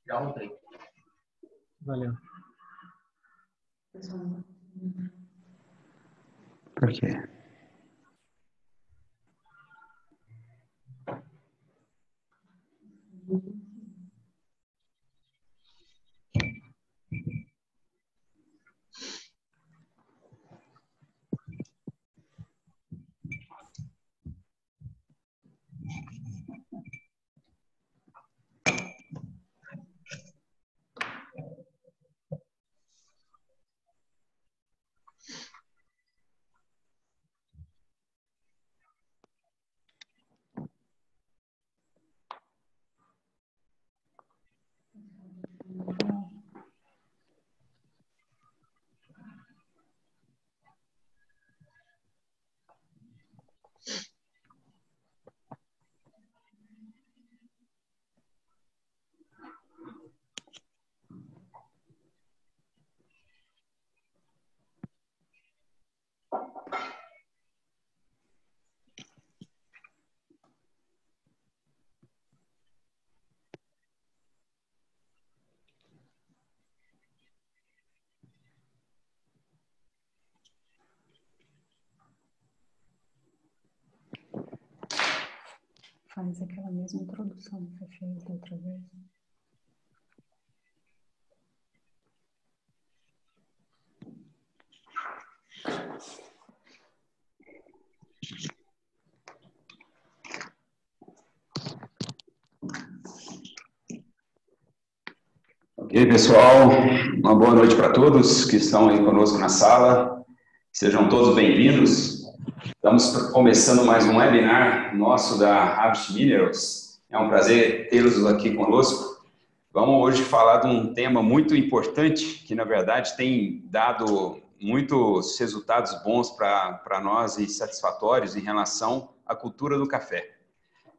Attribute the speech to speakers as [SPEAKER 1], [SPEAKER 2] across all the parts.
[SPEAKER 1] Já voltei.
[SPEAKER 2] Valeu.
[SPEAKER 3] Por quê?
[SPEAKER 4] Faz aquela mesma introdução que você fez da outra vez.
[SPEAKER 3] Ok, pessoal, uma boa noite para todos que estão aí conosco na sala. Sejam todos bem-vindos. Estamos começando mais um webinar nosso da Harvest Minerals. É um prazer tê-los aqui conosco. Vamos hoje falar de um tema muito importante que, na verdade, tem dado muitos resultados bons para nós e satisfatórios em relação à cultura do café.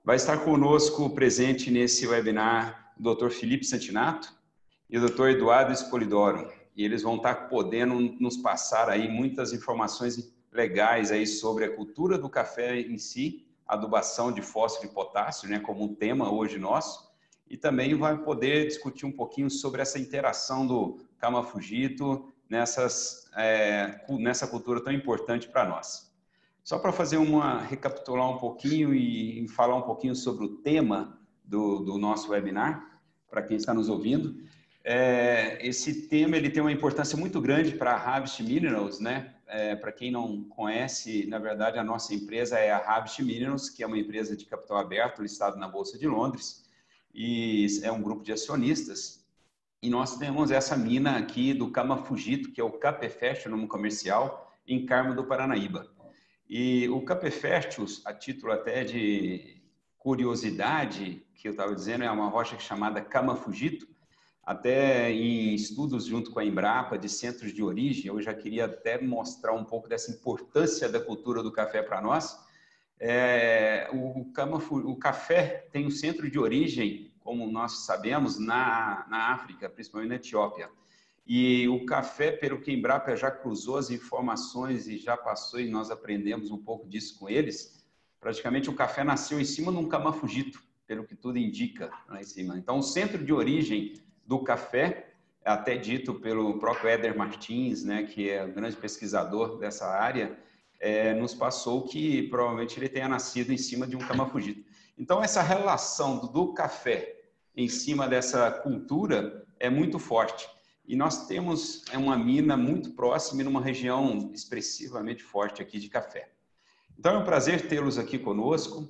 [SPEAKER 3] Vai estar conosco presente nesse webinar o Dr. Felipe Santinato e o Dr. Eduardo Spolidoro. E eles vão estar podendo nos passar aí muitas informações legais aí sobre a cultura do café em si, adubação de fósforo e potássio, né, como um tema hoje nosso, e também vai poder discutir um pouquinho sobre essa interação do Kama Fujito nessa cultura tão importante para nós. Só para fazer recapitular um pouquinho e falar um pouquinho sobre o tema do nosso webinar, para quem está nos ouvindo. Esse tema ele tem uma importância muito grande para a Harvest Minerals, né? Para quem não conhece, na verdade, a nossa empresa é a Harvest Minerals, que é uma empresa de capital aberto listada na Bolsa de Londres, e é um grupo de acionistas. E nós temos essa mina aqui do Kama Fujito, que é o Capefest, o nome comercial, em Carmo do Paranaíba. E o Capefest, a título até de curiosidade, que eu estava dizendo, é uma rocha chamada Kama Fujito. Até em estudos junto com a Embrapa de centros de origem, eu já queria até mostrar um pouco dessa importância da cultura do café para nós. O café tem um centro de origem, como nós sabemos, na África, principalmente na Etiópia. E o café, pelo que a Embrapa já cruzou as informações e já passou, e nós aprendemos um pouco disso com eles, praticamente o café nasceu em cima de um Kama Fujito, pelo que tudo indica lá em cima. Então, o centro de origem do café, até dito pelo próprio Éder Martins, né, que é um grande pesquisador dessa área, nos passou que provavelmente ele tenha nascido em cima de um Kama Fujito. Então, essa relação do café em cima dessa cultura é muito forte. E nós temos uma mina muito próxima e numa região expressivamente forte aqui de café. Então, é um prazer tê-los aqui conosco.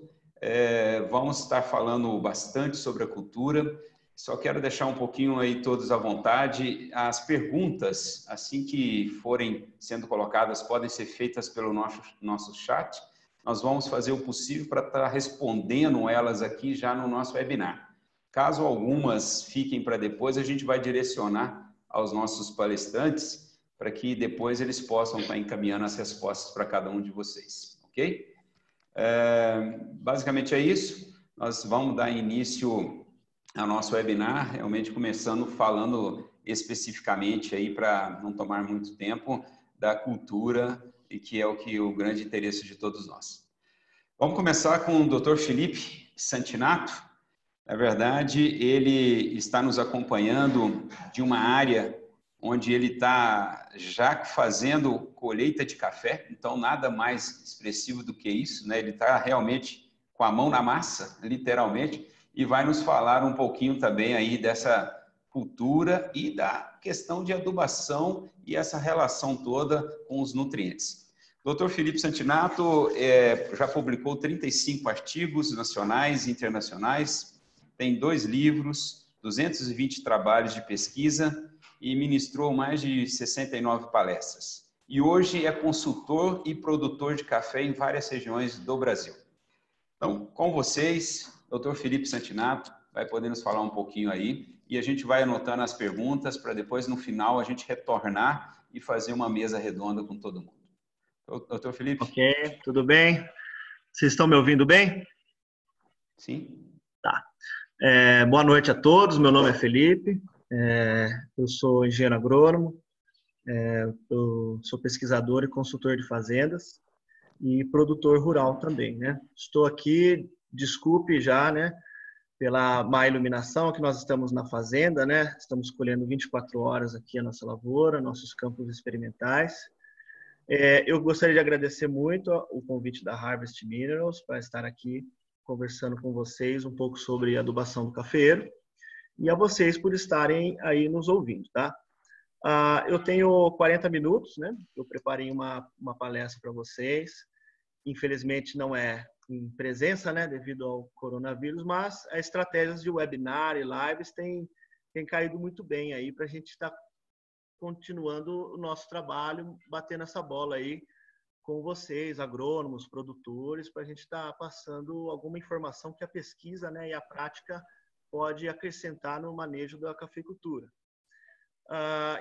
[SPEAKER 3] Vamos estar falando bastante sobre a cultura. Só quero deixar um pouquinho aí todos à vontade. As perguntas, assim que forem sendo colocadas, podem ser feitas pelo nosso chat. Nós vamos fazer o possível para estar respondendo elas aqui já no nosso webinar. Caso algumas fiquem para depois, a gente vai direcionar aos nossos palestrantes para que depois eles possam estar encaminhando as respostas para cada um de vocês, ok? Basicamente é isso. Nós vamos dar início ao nosso webinar, realmente começando falando especificamente aí, para não tomar muito tempo, da cultura, e que é o grande interesse de todos nós. Vamos começar com o Dr. Felipe Santinato. Na verdade, ele está nos acompanhando de uma área onde ele está já fazendo colheita de café, então nada mais expressivo do que isso, né? Ele está realmente com a mão na massa, literalmente, e vai nos falar um pouquinho também aí dessa cultura e da questão de adubação e essa relação toda com os nutrientes. Dr. Felipe Santinato já publicou 35 artigos nacionais e internacionais, tem 2 livros, 220 trabalhos de pesquisa e ministrou mais de 69 palestras. E hoje é consultor e produtor de café em várias regiões do Brasil. Então, com vocês, Dr. Felipe Santinato, vai poder nos falar um pouquinho aí e a gente vai anotando as perguntas para depois, no final, a gente retornar e fazer uma mesa redonda com todo mundo. Dr. Felipe?
[SPEAKER 1] Ok, tudo bem? Vocês estão me ouvindo bem?
[SPEAKER 3] Sim.
[SPEAKER 1] Tá. Boa noite a todos, meu nome é Felipe, eu sou engenheiro agrônomo, eu sou pesquisador e consultor de fazendas e produtor rural também, né? Estou aqui, desculpe já, né, pela má iluminação que nós estamos na fazenda, né? Estamos colhendo 24 horas aqui a nossa lavoura, nossos campos experimentais. Eu gostaria de agradecer muito o convite da Harvest Minerals para estar aqui conversando com vocês um pouco sobre adubação do cafeiro e a vocês por estarem aí nos ouvindo, tá? Eu tenho 40 minutos, né? Eu preparei uma palestra para vocês. Infelizmente não é em presença, né? Devido ao coronavírus, mas as estratégias de webinar e lives têm caído muito bem aí para a gente estar continuando o nosso trabalho, batendo essa bola aí com vocês, agrônomos, produtores, para a gente estar passando alguma informação que a pesquisa, né, e a prática pode acrescentar no manejo da cafeicultura.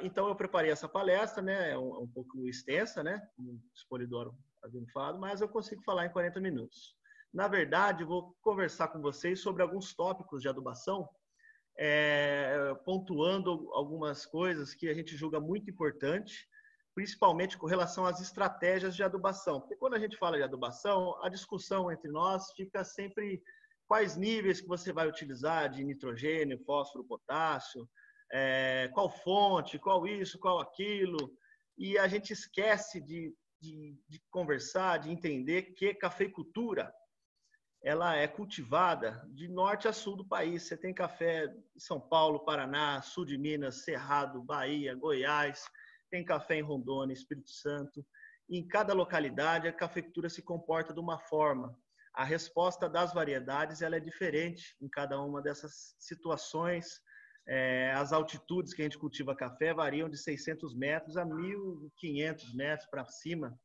[SPEAKER 1] Então, eu preparei essa palestra, né, é um pouco extensa, né, como o Spolidoro havia falado, mas eu consigo falar em 40 minutos. Na verdade, eu vou conversar com vocês sobre alguns tópicos de adubação, pontuando algumas coisas que a gente julga muito importante, principalmente com relação às estratégias de adubação. Porque quando a gente fala de adubação, a discussão entre nós fica sempre quais níveis que você vai utilizar de nitrogênio, fósforo, potássio, qual fonte, qual isso, qual aquilo, e a gente esquece de conversar, de entender que cafeicultura ela é cultivada de norte a sul do país. Você tem café em São Paulo, Paraná, sul de Minas, Cerrado, Bahia, Goiás, tem café em Rondônia, Espírito Santo. Em cada localidade, a cafeicultura se comporta de uma forma. A resposta das variedades ela é diferente em cada uma dessas situações. As altitudes que a gente cultiva café variam de 600 metros a 1.500 metros para cima.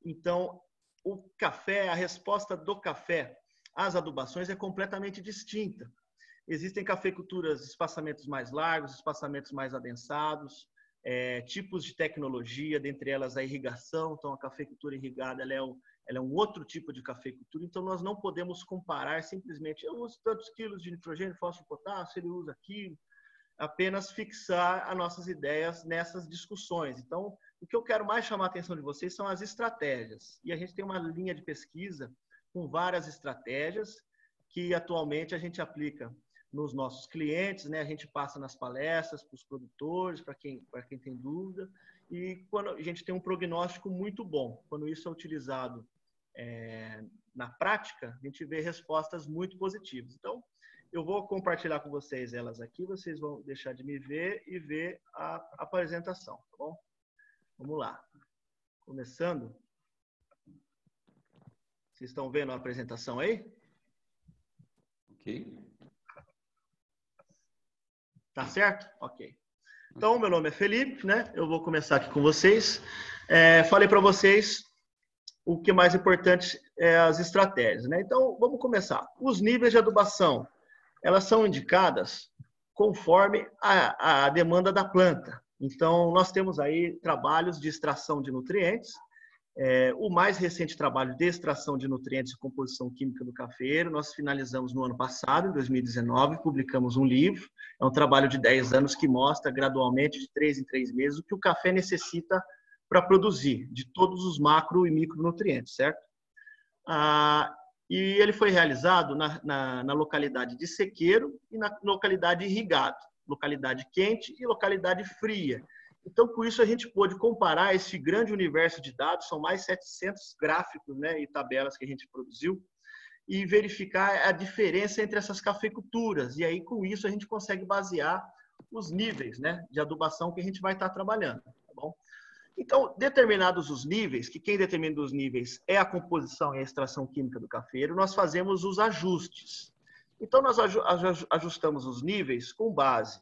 [SPEAKER 1] Então, o café, a resposta do café às adubações é completamente distinta. Existem cafeiculturas, espaçamentos mais largos, espaçamentos mais adensados, tipos de tecnologia, dentre elas a irrigação. Então, a cafeicultura irrigada ela é um outro tipo de cafeicultura. Então, nós não podemos comparar simplesmente, eu uso tantos quilos de nitrogênio, fósforo, potássio, ele usa aquilo. Apenas fixar as nossas ideias nessas discussões. Então, o que eu quero mais chamar a atenção de vocês são as estratégias. E a gente tem uma linha de pesquisa com várias estratégias que atualmente a gente aplica nos nossos clientes, né? A gente passa nas palestras para os produtores, para quem tem dúvida, e quando a gente tem um prognóstico muito bom. Quando isso é utilizado na prática, a gente vê respostas muito positivas. Então, eu vou compartilhar com vocês elas aqui, vocês vão deixar de me ver e ver a apresentação, tá bom? Vamos lá. Começando. Vocês estão vendo a apresentação aí?
[SPEAKER 3] Ok.
[SPEAKER 1] Tá certo? Ok. Então, meu nome é Felipe, né? Eu vou começar aqui com vocês. Falei para vocês o que é mais importante é as estratégias, né? Então, vamos começar. Os níveis de adubação, elas são indicadas conforme a demanda da planta. Então, nós temos aí trabalhos de extração de nutrientes. O mais recente trabalho de extração de nutrientes e composição química do cafeiro, nós finalizamos no ano passado, em 2019, publicamos um livro. É um trabalho de 10 anos que mostra gradualmente, de 3 em 3 meses, o que o café necessita para produzir, de todos os macro e micronutrientes, certo? E ele foi realizado na localidade de sequeiro e na localidade irrigado, localidade quente e localidade fria. Então, com isso, a gente pôde comparar esse grande universo de dados, são mais 700 gráficos, né, e tabelas que a gente produziu, e verificar a diferença entre essas cafeiculturas. E aí, com isso, a gente consegue basear os níveis, né, de adubação que a gente vai estar trabalhando. Tá bom? Então, determinados os níveis, que quem determina os níveis é a composição e a extração química do cafeiro, nós fazemos os ajustes. Então, nós ajustamos os níveis com base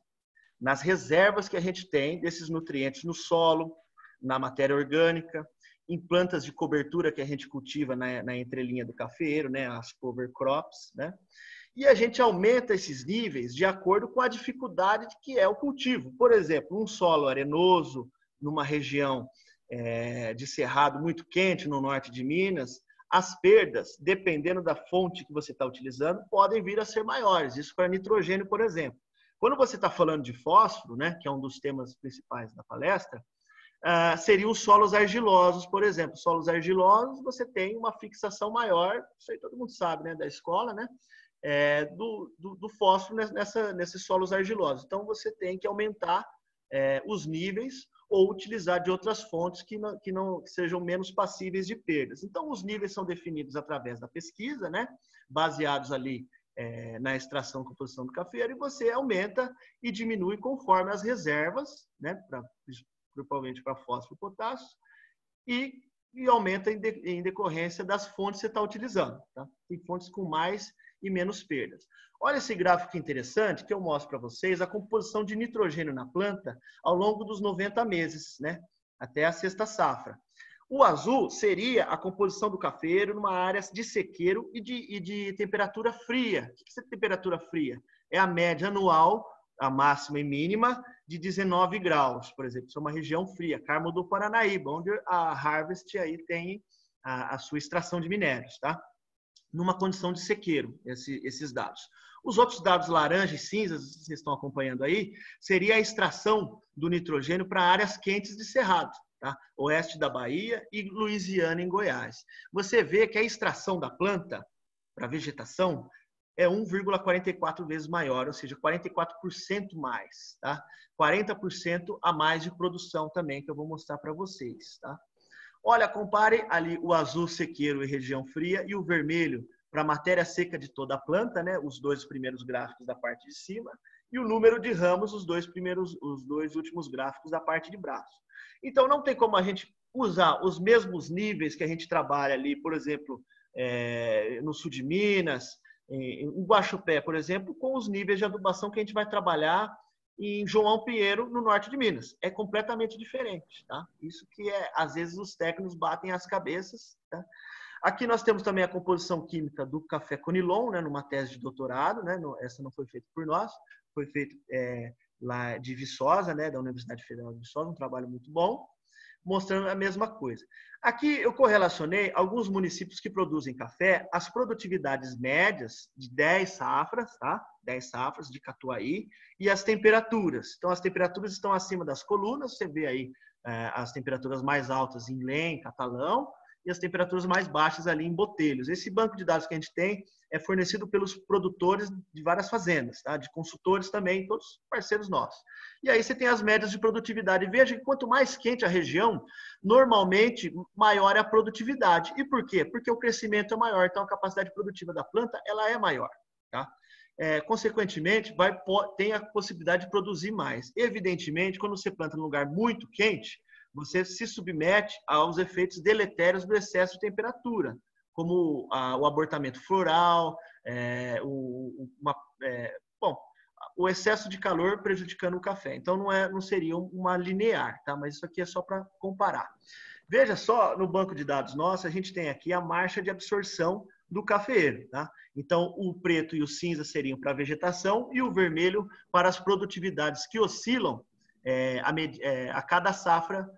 [SPEAKER 1] nas reservas que a gente tem desses nutrientes no solo, na matéria orgânica, em plantas de cobertura que a gente cultiva na entrelinha do cafeiro, né, as cover crops, né? E a gente aumenta esses níveis de acordo com a dificuldade que é o cultivo. Por exemplo, um solo arenoso, numa região de cerrado muito quente, no norte de Minas, as perdas, dependendo da fonte que você está utilizando, podem vir a ser maiores. Isso para nitrogênio, por exemplo. Quando você está falando de fósforo, né, que é um dos temas principais da palestra, seriam os solos argilosos, por exemplo. Solos argilosos, você tem uma fixação maior, isso aí todo mundo sabe, né, da escola, né, do fósforo nesses solos argilosos. Então, você tem que aumentar os níveis ou utilizar de outras fontes que sejam menos passíveis de perdas. Então, os níveis são definidos através da pesquisa, né, baseados ali na extração e composição do cafeiro, e você aumenta e diminui conforme as reservas, né, principalmente para fósforo e potássio, e aumenta em decorrência das fontes que você está utilizando. Tá? Tem fontes com mais e menos perdas. Olha esse gráfico interessante que eu mostro para vocês, a composição de nitrogênio na planta ao longo dos 90 meses, né, até a sexta safra. O azul seria a composição do cafeiro numa área de sequeiro e de temperatura fria. O que é temperatura fria? É a média anual, a máxima e mínima, de 19 graus. Por exemplo, isso é uma região fria, Carmo do Paranaíba, onde a Harvest aí tem a sua extração de minérios, tá? Numa condição de sequeiro, esses dados. Os outros dados laranja e cinzas, vocês estão acompanhando aí, seria a extração do nitrogênio para áreas quentes de cerrado. Tá? Oeste da Bahia e Louisiana, em Goiás. Você vê que a extração da planta para vegetação é 1,44 vezes maior, ou seja, 44% mais. Tá? 40% a mais de produção também, que eu vou mostrar para vocês. Tá? Olha, compare ali o azul sequeiro e região fria e o vermelho para a matéria seca de toda a planta, né? Os dois primeiros gráficos da parte de cima, e o número de ramos, os dois últimos gráficos da parte de braço. Então, não tem como a gente usar os mesmos níveis que a gente trabalha ali, por exemplo, no sul de Minas, em Guaxupé, por exemplo, com os níveis de adubação que a gente vai trabalhar em João Pinheiro, no norte de Minas. É completamente diferente. Tá? Isso que às vezes os técnicos batem as cabeças. Tá? Aqui nós temos também a composição química do café Conilon, né, numa tese de doutorado. Né, essa não foi feita por nós, foi feita lá de Viçosa, né, da Universidade Federal de Viçosa, um trabalho muito bom, mostrando a mesma coisa. Aqui eu correlacionei alguns municípios que produzem café, as produtividades médias de 10 safras, tá? 10 safras de Catuaí, e as temperaturas. Então, as temperaturas estão acima das colunas, você vê aí as temperaturas mais altas em Lem, Catalão, e as temperaturas mais baixas ali em Botelhos. Esse banco de dados que a gente tem é fornecido pelos produtores de várias fazendas, tá? De consultores também, todos parceiros nossos. E aí você tem as médias de produtividade. Veja que quanto mais quente a região, normalmente maior é a produtividade. E por quê? Porque o crescimento é maior, então a capacidade produtiva da planta ela é maior. Tá? Consequentemente, tem a possibilidade de produzir mais. Evidentemente, quando você planta num lugar muito quente, você se submete aos efeitos deletérios do excesso de temperatura, como o abortamento floral, o excesso de calor prejudicando o café. Então, não seria uma linear, tá? Mas isso aqui é só para comparar. Veja só, no banco de dados nosso, a gente tem aqui a marcha de absorção do cafeeiro. Tá? Então, o preto e o cinza seriam para a vegetação e o vermelho para as produtividades que oscilam a cada safra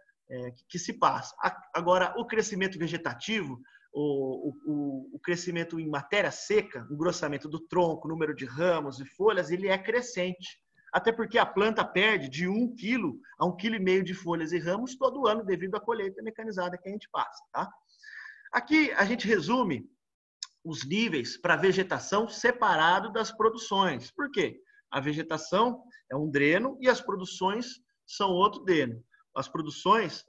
[SPEAKER 1] que se passa. Agora, o crescimento vegetativo, o crescimento em matéria seca, o engrossamento do tronco, número de ramos e folhas, ele é crescente. Até porque a planta perde de 1 kg a 1,5 kg de folhas e ramos todo ano devido à colheita mecanizada que a gente passa. Tá? Aqui a gente resume os níveis para vegetação separado das produções. Por quê? A vegetação é um dreno e as produções são outro dreno. As produções,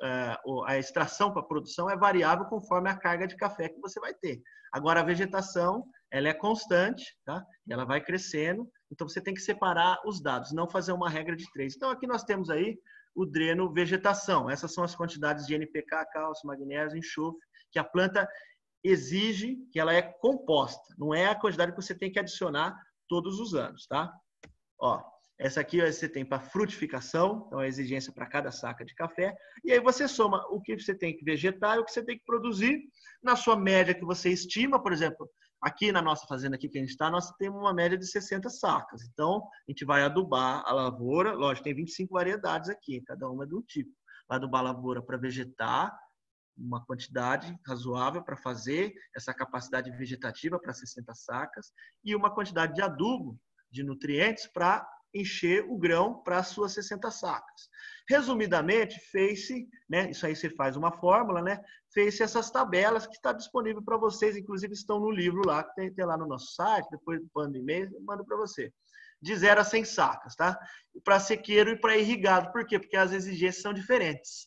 [SPEAKER 1] a extração para a produção é variável conforme a carga de café que você vai ter. Agora, a vegetação, ela é constante, tá? E ela vai crescendo, então você tem que separar os dados, não fazer uma regra de 3. Então, aqui nós temos aí o dreno vegetação. Essas são as quantidades de NPK, cálcio, magnésio, enxofre, que a planta exige que ela é composta. Não é a quantidade que você tem que adicionar todos os anos, tá? Ó, essa aqui você tem para frutificação, então a exigência para cada saca de café. E aí você soma o que você tem que vegetar e o que você tem que produzir na sua média que você estima. Por exemplo, aqui na nossa fazenda aqui que a gente está, nós temos uma média de 60 sacas. Então, a gente vai adubar a lavoura. Lógico, tem 25 variedades aqui, cada uma é de um tipo. Vai adubar a lavoura para vegetar, uma quantidade razoável para fazer essa capacidade vegetativa para 60 sacas e uma quantidade de adubo, de nutrientes para encher o grão para as suas 60 sacas. Resumidamente, fez-se, né, isso aí você faz uma fórmula, né, fez-se essas tabelas que está disponível para vocês, inclusive estão no livro lá, que tem lá no nosso site, depois do plano de e-mail, eu mando para você. De 0 a 100 sacas, tá? Para sequeiro e para irrigado. Por quê? Porque as exigências são diferentes.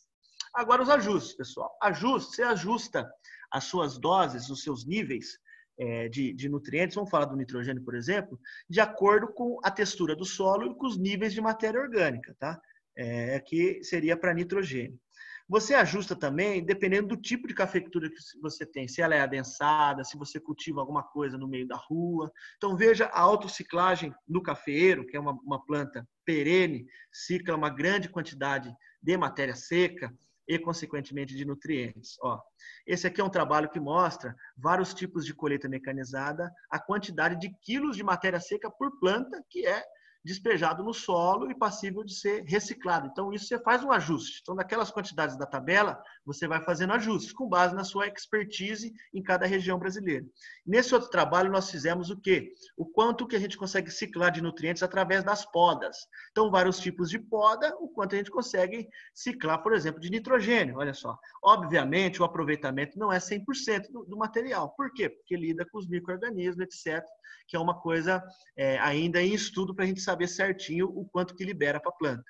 [SPEAKER 1] Agora, os ajustes, pessoal. Você ajusta as suas doses, os seus níveis de nutrientes, vamos falar do nitrogênio, por exemplo, de acordo com a textura do solo e com os níveis de matéria orgânica, tá? Aqui seria para nitrogênio. Você ajusta também, dependendo do tipo de cafeicultura que você tem, se ela é adensada, se você cultiva alguma coisa no meio da rua. Então, veja a autociclagem no cafeeiro, que é uma planta perene, cicla uma grande quantidade de matéria seca e, consequentemente, de nutrientes. Ó, esse aqui é um trabalho que mostra vários tipos de colheita mecanizada, a quantidade de quilos de matéria seca por planta que é despejado no solo e passível de ser reciclado. Então, isso você faz um ajuste. Então, daquelas quantidades da tabela, você vai fazendo ajustes com base na sua expertise em cada região brasileira. Nesse outro trabalho, nós fizemos o quê? O quanto que a gente consegue ciclar de nutrientes através das podas. Então, vários tipos de poda, o quanto a gente consegue ciclar, por exemplo, de nitrogênio. Olha só. Obviamente, o aproveitamento não é 100% do material. Por quê? Porque lida com os micro-organismos, etc., que é uma coisa ainda em estudo para a gente saber certinho o quanto que libera para a planta.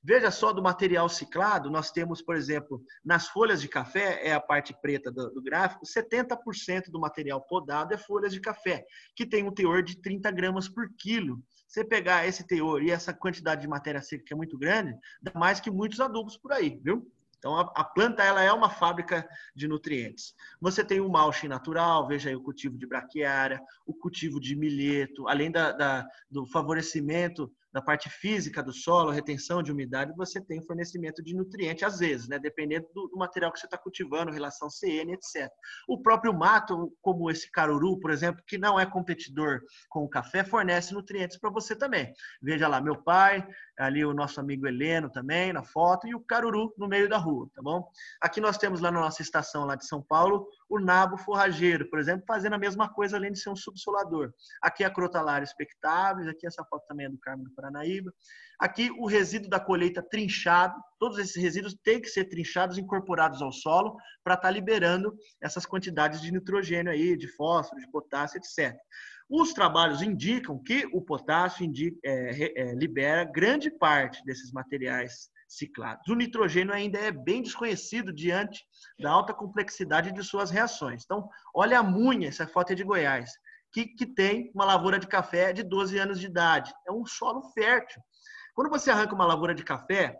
[SPEAKER 1] Veja só, do material ciclado, nós temos, por exemplo, nas folhas de café, é a parte preta do gráfico, 70% do material podado é folhas de café, que tem um teor de 30 gramas por quilo. Você pegar esse teor e essa quantidade de matéria seca que é muito grande, dá mais que muitos adubos por aí, viu? Então, a planta ela é uma fábrica de nutrientes. Você tem o mulching natural, veja aí o cultivo de braquiária, o cultivo de milheto, além do favorecimento da parte física do solo, retenção de umidade, você tem fornecimento de nutriente, às vezes, né? Dependendo do material que você está cultivando, relação CN, etc. O próprio mato, como esse caruru, por exemplo, que não é competidor com o café, fornece nutrientes para você também. Veja lá, meu pai, ali o nosso amigo Heleno também, na foto, e o caruru no meio da rua, tá bom? Aqui nós temos lá na nossa estação lá de São Paulo, o nabo forrageiro, por exemplo, fazendo a mesma coisa, além de ser um subsolador. Aqui a Crotalaria spectabilis, aqui essa foto também é do Carmo do Paranaíba. Aqui o resíduo da colheita trinchado, todos esses resíduos têm que ser trinchados, incorporados ao solo, para estar liberando essas quantidades de nitrogênio aí, de fósforo, de potássio, etc. Os trabalhos indicam que o potássio libera grande parte desses materiais ciclados. O nitrogênio ainda é bem desconhecido diante da alta complexidade de suas reações. Então, olha a Munha, essa foto é de Goiás, que tem uma lavoura de café de 12 anos de idade. É um solo fértil. Quando você arranca uma lavoura de café,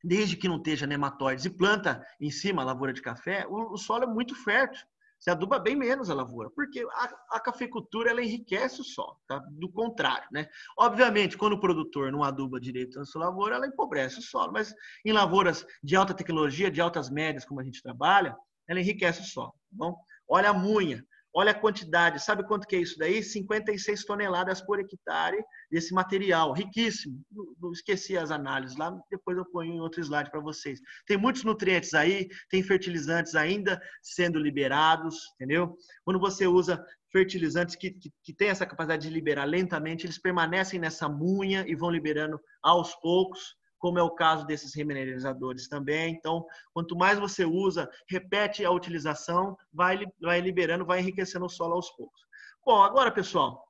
[SPEAKER 1] desde que não esteja nematóides, e planta em cima a lavoura de café, o solo é muito fértil. Você aduba bem menos a lavoura, porque a cafeicultura ela enriquece o solo, tá? Do contrário, né? Obviamente, quando o produtor não aduba direito a sua lavoura, ela empobrece o solo, mas em lavouras de alta tecnologia, de altas médias, como a gente trabalha, ela enriquece o solo, tá bom? Olha a munha, olha a quantidade, sabe quanto que é isso daí? 56 toneladas por hectare desse material, riquíssimo. Não esqueci as análises lá, depois eu ponho em outro slide para vocês. Tem muitos nutrientes aí, tem fertilizantes ainda sendo liberados, entendeu? Quando você usa fertilizantes que têm essa capacidade de liberar lentamente, eles permanecem nessa munha e vão liberando aos poucos. como é o caso desses remineralizadores também. Então, quanto mais você usa, repete a utilização, vai liberando, vai enriquecendo o solo aos poucos. Bom, agora, pessoal,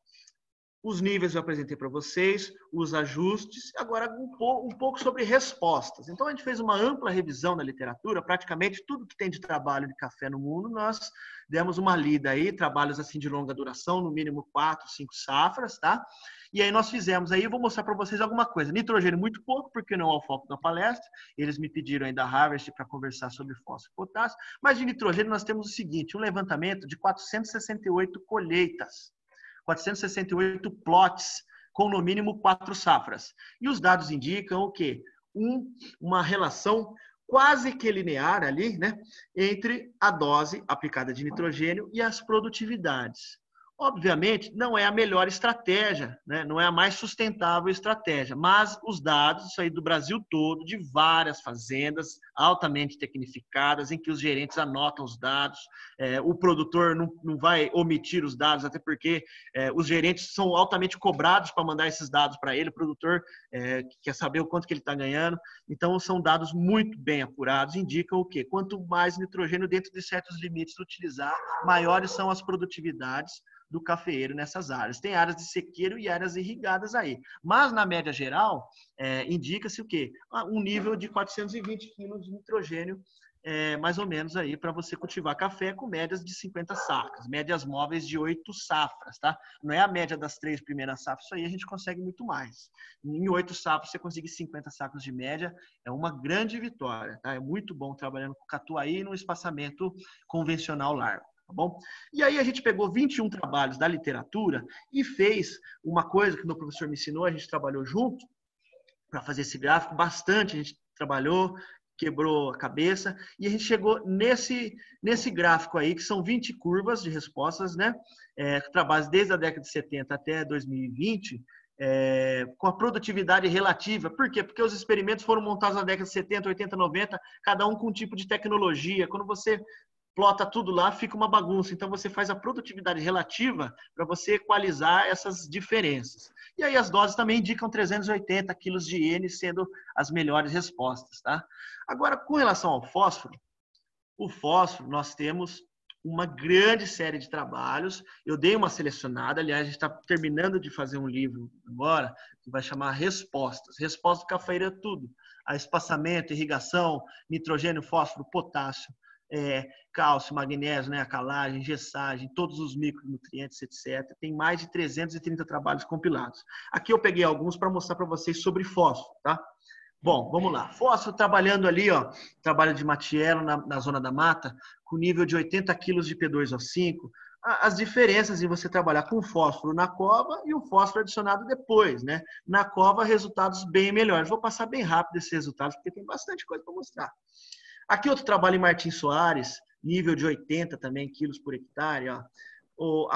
[SPEAKER 1] os níveis eu apresentei para vocês, os ajustes, agora um pouco sobre respostas. Então, a gente fez uma ampla revisão da literatura, praticamente tudo que tem de trabalho de café no mundo, nós demos uma lida aí, trabalhos assim de longa duração, no mínimo 4, 5 safras, tá? E aí nós fizemos aí, eu vou mostrar para vocês alguma coisa. Nitrogênio muito pouco, porque não é o foco da palestra, eles me pediram ainda a Harvest para conversar sobre fósforo e potássio, mas de nitrogênio nós temos o seguinte, um levantamento de 468 colheitas, 468 plots, com no mínimo 4 safras. E os dados indicam o quê? Uma relação quase que linear ali, né, entre a dose aplicada de nitrogênio e as produtividades. Obviamente, não é a melhor estratégia, né? Não é a mais sustentável estratégia, mas os dados, isso aí do Brasil todo, de várias fazendas altamente tecnificadas, em que os gerentes anotam os dados, o produtor não vai omitir os dados, até porque os gerentes são altamente cobrados para mandar esses dados para ele, o produtor quer saber o quanto que ele está ganhando, então são dados muito bem apurados, indicam o quê? Quanto mais nitrogênio dentro de certos limites utilizar, maiores são as produtividades do cafeeiro nessas áreas. Tem áreas de sequeiro e áreas irrigadas aí. Mas, na média geral, indica-se o quê? Um nível de 420 quilos de nitrogênio, mais ou menos aí, para você cultivar café com médias de 50 sacas, médias móveis de 8 safras, tá? Não é a média das 3 primeiras safras, isso aí a gente consegue muito mais. Em 8 safras, você conseguir 50 sacos de média, é uma grande vitória, tá? É muito bom trabalhando com catuaí num espaçamento convencional largo. Tá bom? E aí a gente pegou 21 trabalhos da literatura e fez uma coisa que o meu professor me ensinou, a gente trabalhou junto para fazer esse gráfico, bastante, a gente trabalhou, quebrou a cabeça, e a gente chegou nesse gráfico aí, que são 20 curvas de respostas, né? Trabalhos desde a década de 70 até 2020, com a produtividade relativa. Por quê? Porque os experimentos foram montados na década de 70, 80, 90, cada um com um tipo de tecnologia. Quando você plota tudo lá, fica uma bagunça. Então, você faz a produtividade relativa para você equalizar essas diferenças. E aí, as doses também indicam 380 quilos de N sendo as melhores respostas, tá? Agora, com relação ao fósforo, o fósforo, nós temos uma grande série de trabalhos. Eu dei uma selecionada, aliás, a gente está terminando de fazer um livro agora, que vai chamar Respostas. Resposta do cafeeiro é tudo. A espaçamento, irrigação, nitrogênio, fósforo, potássio, cálcio, magnésio, né, a calagem, gessagem, todos os micronutrientes, etc. Tem mais de 330 trabalhos compilados. Aqui eu peguei alguns para mostrar para vocês sobre fósforo, tá? Bom, vamos lá. Fósforo trabalhando ali, ó, trabalho de Matiello na zona da mata, com nível de 80 quilos de P2O5. As diferenças em você trabalhar com fósforo na cova e o fósforo adicionado depois, né? Na cova, resultados bem melhores. Vou passar bem rápido esses resultados, porque tem bastante coisa para mostrar. Aqui outro trabalho em Martins Soares, nível de 80 também quilos por hectare. Ó.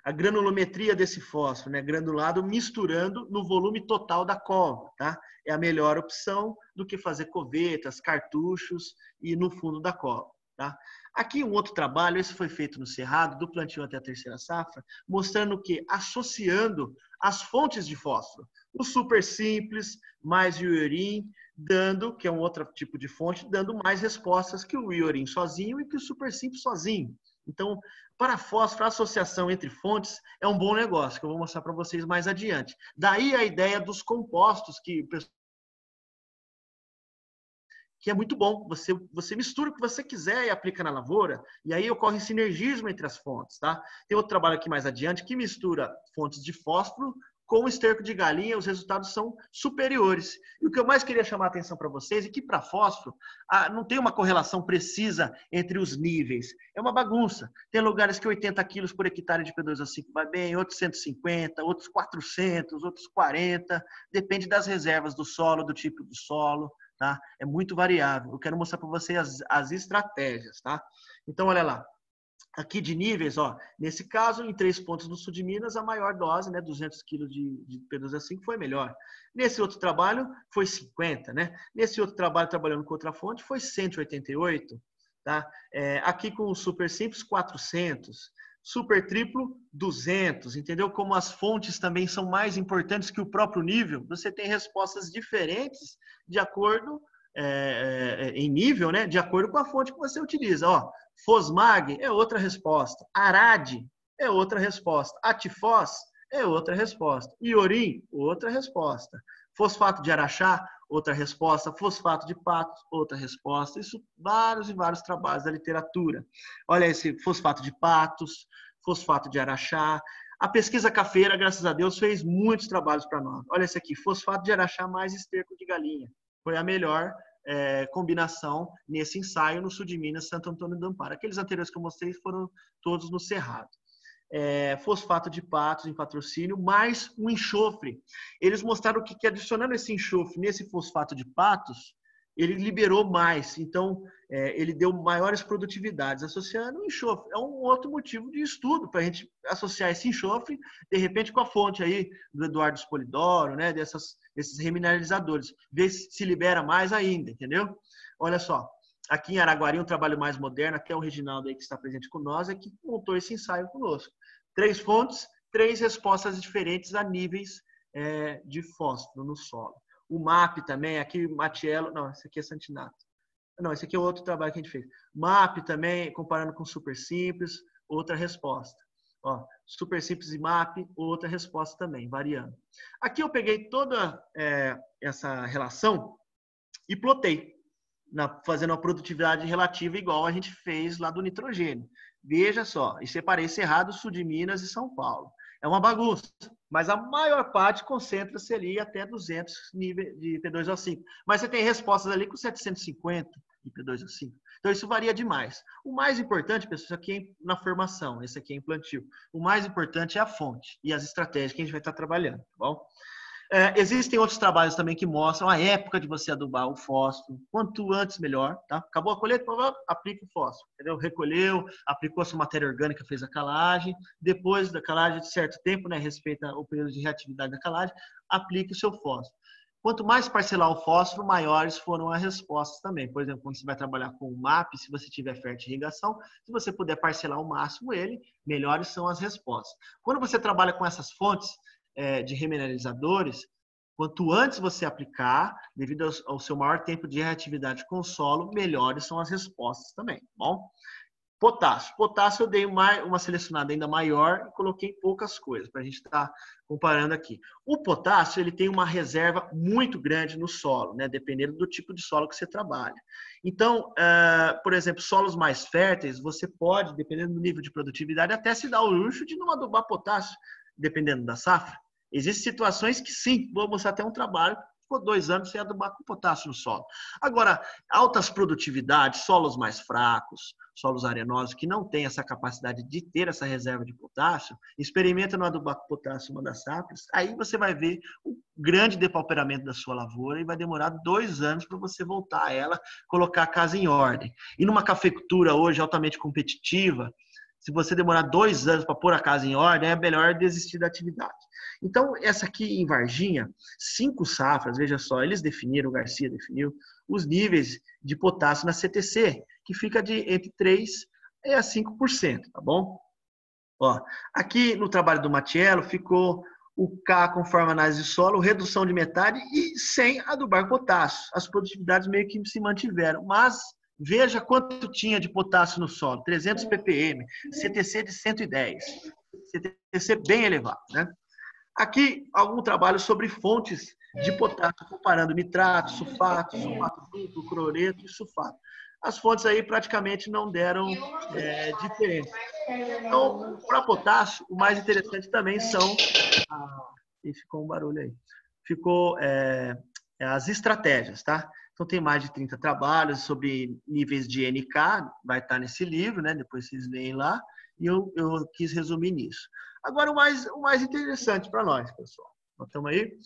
[SPEAKER 1] A granulometria desse fósforo, né, granulado, misturando no volume total da cova, tá? É a melhor opção do que fazer covetas, cartuchos e no fundo da cova, tá? Aqui um outro trabalho, esse foi feito no Cerrado, do plantio até a terceira safra, mostrando que associando as fontes de fósforo, o super simples, mais o iorim, dando, que é um outro tipo de fonte, dando mais respostas que o iorim sozinho e que o super simples sozinho. Então, para fósforo, a associação entre fontes é um bom negócio, que eu vou mostrar para vocês mais adiante. Daí a ideia dos compostos, que é muito bom. Você mistura o que você quiser e aplica na lavoura, e aí ocorre sinergismo entre as fontes, tá? Tem outro trabalho aqui mais adiante que mistura fontes de fósforo com esterco de galinha, os resultados são superiores. E o que eu mais queria chamar a atenção para vocês é que para fósforo não tem uma correlação precisa entre os níveis. É uma bagunça. Tem lugares que 80 quilos por hectare de P2O5 vai bem, outros 150, outros 400, outros 40. Depende das reservas do solo, do tipo do solo. Tá? É muito variável. Eu quero mostrar para vocês as estratégias. Tá? Então, olha lá. Aqui de níveis, ó, nesse caso, em 3 pontos do sul de Minas, a maior dose, né, 200 kg de P2O5 foi melhor. Nesse outro trabalho, foi 50, né? Nesse outro trabalho, trabalhando com outra fonte, foi 188, tá? Aqui com o super simples, 400. super triplo, 200. Entendeu? Como as fontes também são mais importantes que o próprio nível, você tem respostas diferentes de acordo em nível, né? De acordo com a fonte que você utiliza. Ó, Fosmag é outra resposta. Arad é outra resposta. Atifós é outra resposta. Iorim, outra resposta. Fosfato de araxá, outra resposta. Fosfato de patos, outra resposta. Isso, vários e vários trabalhos da literatura. Olha esse fosfato de patos, fosfato de araxá. A pesquisa cafeira, graças a Deus, fez muitos trabalhos para nós. Olha esse aqui, fosfato de araxá mais esterco de galinha. Foi a melhor combinação nesse ensaio no sul de Minas, Santo Antônio do Amparo. Aqueles anteriores que eu mostrei foram todos no Cerrado. Fosfato de patos em patrocínio, mais um enxofre. Eles mostraram que adicionando esse enxofre nesse fosfato de patos, ele liberou mais. Então, ele deu maiores produtividades, associando o enxofre. É um outro motivo de estudo para a gente associar esse enxofre, de repente, com a fonte aí do Eduardo Spolidoro, né, desses remineralizadores. Ver se libera mais ainda, entendeu? Olha só. Aqui em Araguari, um trabalho mais moderno, até o Reginaldo aí que está presente com nós, é que montou esse ensaio conosco. 3 fontes, 3 respostas diferentes a níveis de fósforo no solo. O MAP também, aqui Matiello, não, esse aqui é Santinato. Não, esse aqui é outro trabalho que a gente fez. MAP também, comparando com Super Simples, outra resposta. Ó, Super Simples e MAP, outra resposta também, variando. Aqui eu peguei toda essa relação e plotei, fazendo uma produtividade relativa igual a gente fez lá do nitrogênio. Veja só, e separei Cerrado, Sul de Minas e São Paulo. É uma bagunça, mas a maior parte concentra-se ali até 200 níveis de P2O5. Mas você tem respostas ali com 750 de P2O5. Então isso varia demais. O mais importante, pessoal, isso aqui é na formação, esse aqui é em plantio. O mais importante é a fonte e as estratégias que a gente vai estar trabalhando, tá bom? Existem outros trabalhos também que mostram a época de você adubar o fósforo. Quanto antes, melhor. Tá? Acabou a colheita, aplica o fósforo. Entendeu? Recolheu, aplicou a sua matéria orgânica, fez a calagem. Depois da calagem, de certo tempo, né, respeita o período de reatividade da calagem, aplique o seu fósforo. Quanto mais parcelar o fósforo, maiores foram as respostas também. Por exemplo, quando você vai trabalhar com o MAP, se você tiver fértil irrigação, se você puder parcelar ao máximo ele, melhores são as respostas. Quando você trabalha com essas fontes de remineralizadores, quanto antes você aplicar, devido ao seu maior tempo de reatividade com o solo, melhores são as respostas também, tá bom? Potássio. Potássio eu dei uma selecionada ainda maior e coloquei poucas coisas, para a gente estar comparando aqui. O potássio, ele tem uma reserva muito grande no solo, né? Dependendo do tipo de solo que você trabalha. Então, por exemplo, solos mais férteis, você pode, dependendo do nível de produtividade, até se dar o luxo de não adubar potássio, dependendo da safra. Existem situações que sim, vou mostrar até um trabalho, ficou 2 anos sem adubar com potássio no solo. Agora, altas produtividades, solos mais fracos, solos arenosos, que não têm essa capacidade de ter essa reserva de potássio, experimenta no adubar com potássio uma das safras, aí você vai ver o grande depauperamento da sua lavoura e vai demorar 2 anos para você voltar a ela, colocar a casa em ordem. E numa cafeicultura hoje altamente competitiva, se você demorar 2 anos para pôr a casa em ordem, é melhor desistir da atividade. Então, essa aqui em Varginha, 5 safras, veja só, eles definiram, o Garcia definiu, os níveis de potássio na CTC, que fica entre 3% a 5%, tá bom? Ó, aqui no trabalho do Matiello ficou o K conforme análise de solo, redução de metade e sem adubar potássio. As produtividades meio que se mantiveram, mas veja quanto tinha de potássio no solo, 300 ppm, CTC de 110, CTC bem elevado, né? Aqui, algum trabalho sobre fontes de potássio, comparando nitrato, sulfato duplo, cloreto e sulfato. As fontes aí praticamente não deram diferença. Então, para potássio, o mais interessante também são... E ficou um barulho aí. Ficou as estratégias, tá? Então, tem mais de 30 trabalhos sobre níveis de NK, vai estar nesse livro, né? Depois vocês leem lá, e eu quis resumir nisso. Agora, o mais interessante para nós, pessoal. Nós estamos aí.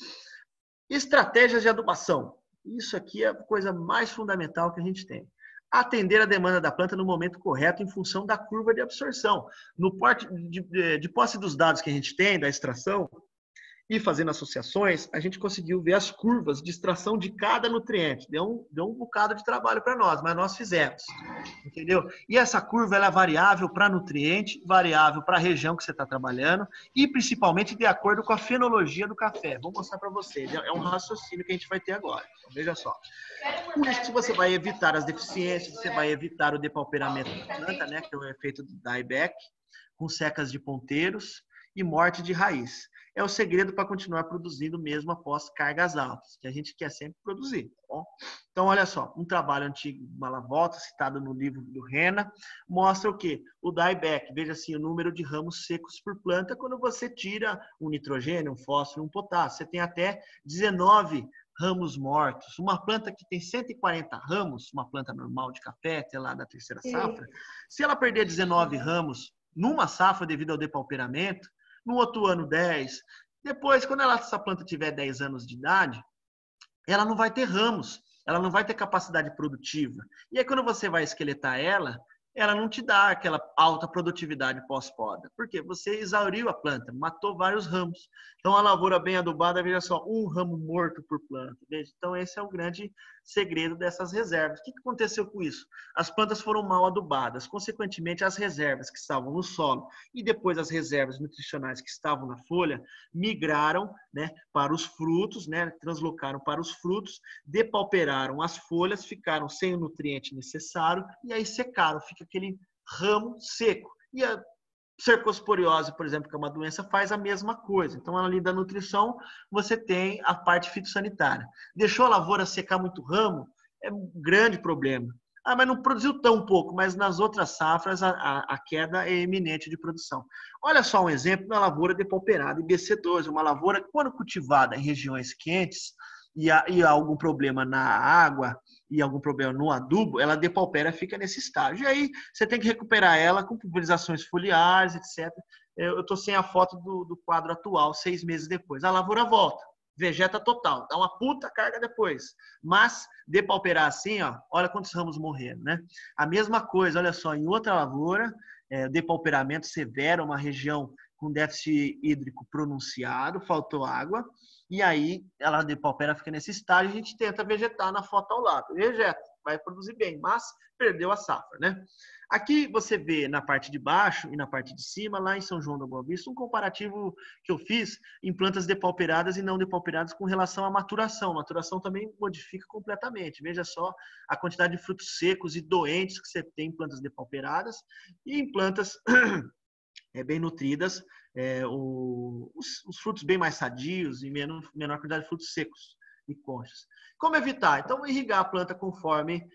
[SPEAKER 1] Estratégias de adubação. Isso aqui é a coisa mais fundamental que a gente tem. Atender a demanda da planta no momento correto em função da curva de absorção. No de posse dos dados que a gente tem, da extração, E fazendo associações, a gente conseguiu ver as curvas de extração de cada nutriente. Deu um bocado de trabalho para nós, mas nós fizemos. Entendeu? E essa curva ela é variável para nutriente, variável para a região que você está trabalhando e principalmente de acordo com a fenologia do café. Vou mostrar para vocês. É um raciocínio que a gente vai ter agora. Então, veja só. Com isso, você vai evitar as deficiências, você vai evitar o depauperamento da planta, né, que é o efeito do dieback, com secas de ponteiros e morte de raiz. É o segredo para continuar produzindo mesmo após cargas altas, que a gente quer sempre produzir. Tá bom? Então, olha só, um trabalho antigo, Malavolta, citado no livro do Rena, mostra o quê? O dieback, veja assim, o número de ramos secos por planta, quando você tira um nitrogênio, um fósforo e um potássio. Você tem até 19 ramos mortos. Uma planta que tem 140 ramos, uma planta normal de café, até lá da terceira safra, se ela perder 19 ramos numa safra devido ao depauperamento, no outro ano 10, depois, quando essa planta tiver 10 anos de idade, ela não vai ter ramos, ela não vai ter capacidade produtiva. E aí, quando você vai esqueletar ela não te dá aquela alta produtividade pós-poda. Por quê? Você exauriu a planta, matou vários ramos. Então, a lavoura bem adubada, veja só, um ramo morto por planta. Veja? Então, esse é o grande segredo dessas reservas. O que aconteceu com isso? As plantas foram mal adubadas. Consequentemente, as reservas que estavam no solo e depois as reservas nutricionais que estavam na folha migraram, né, para os frutos, né, translocaram para os frutos, depauperaram as folhas, ficaram sem o nutriente necessário e aí secaram, fica aquele ramo seco. E a cercosporiose, por exemplo, que é uma doença, faz a mesma coisa. Então, além da nutrição, você tem a parte fitossanitária. Deixou a lavoura secar muito ramo, é um grande problema. Ah, mas não produziu tão pouco, mas nas outras safras a queda é eminente de produção. Olha só um exemplo da lavoura depauperada, IBC12, uma lavoura que, quando cultivada em regiões quentes e há algum problema na água, e algum problema no adubo, ela depaupera, fica nesse estágio. E aí você tem que recuperar ela com pulverizações foliares, etc. Eu estou sem a foto do quadro atual, 6 meses depois. A lavoura volta, vegeta total, dá uma puta carga depois. Mas depauperar assim, ó, olha quantos ramos morreram, né? A mesma coisa, olha só, em outra lavoura, depauperamento severo, uma região com déficit hídrico pronunciado, faltou água, e aí ela depaupera, fica nesse estágio, a gente tenta vegetar na foto ao lado. Vegeta, vai produzir bem, mas perdeu a safra, né? Aqui você vê na parte de baixo e na parte de cima, lá em São João da Boa Vista, um comparativo que eu fiz em plantas depauperadas e não depauperadas com relação à maturação. A maturação também modifica completamente. Veja só a quantidade de frutos secos e doentes que você tem em plantas depauperadas e em plantas bem nutridas, os frutos bem mais sadios e menor quantidade de frutos secos e conchas. Como evitar? Então, irrigar a planta conforme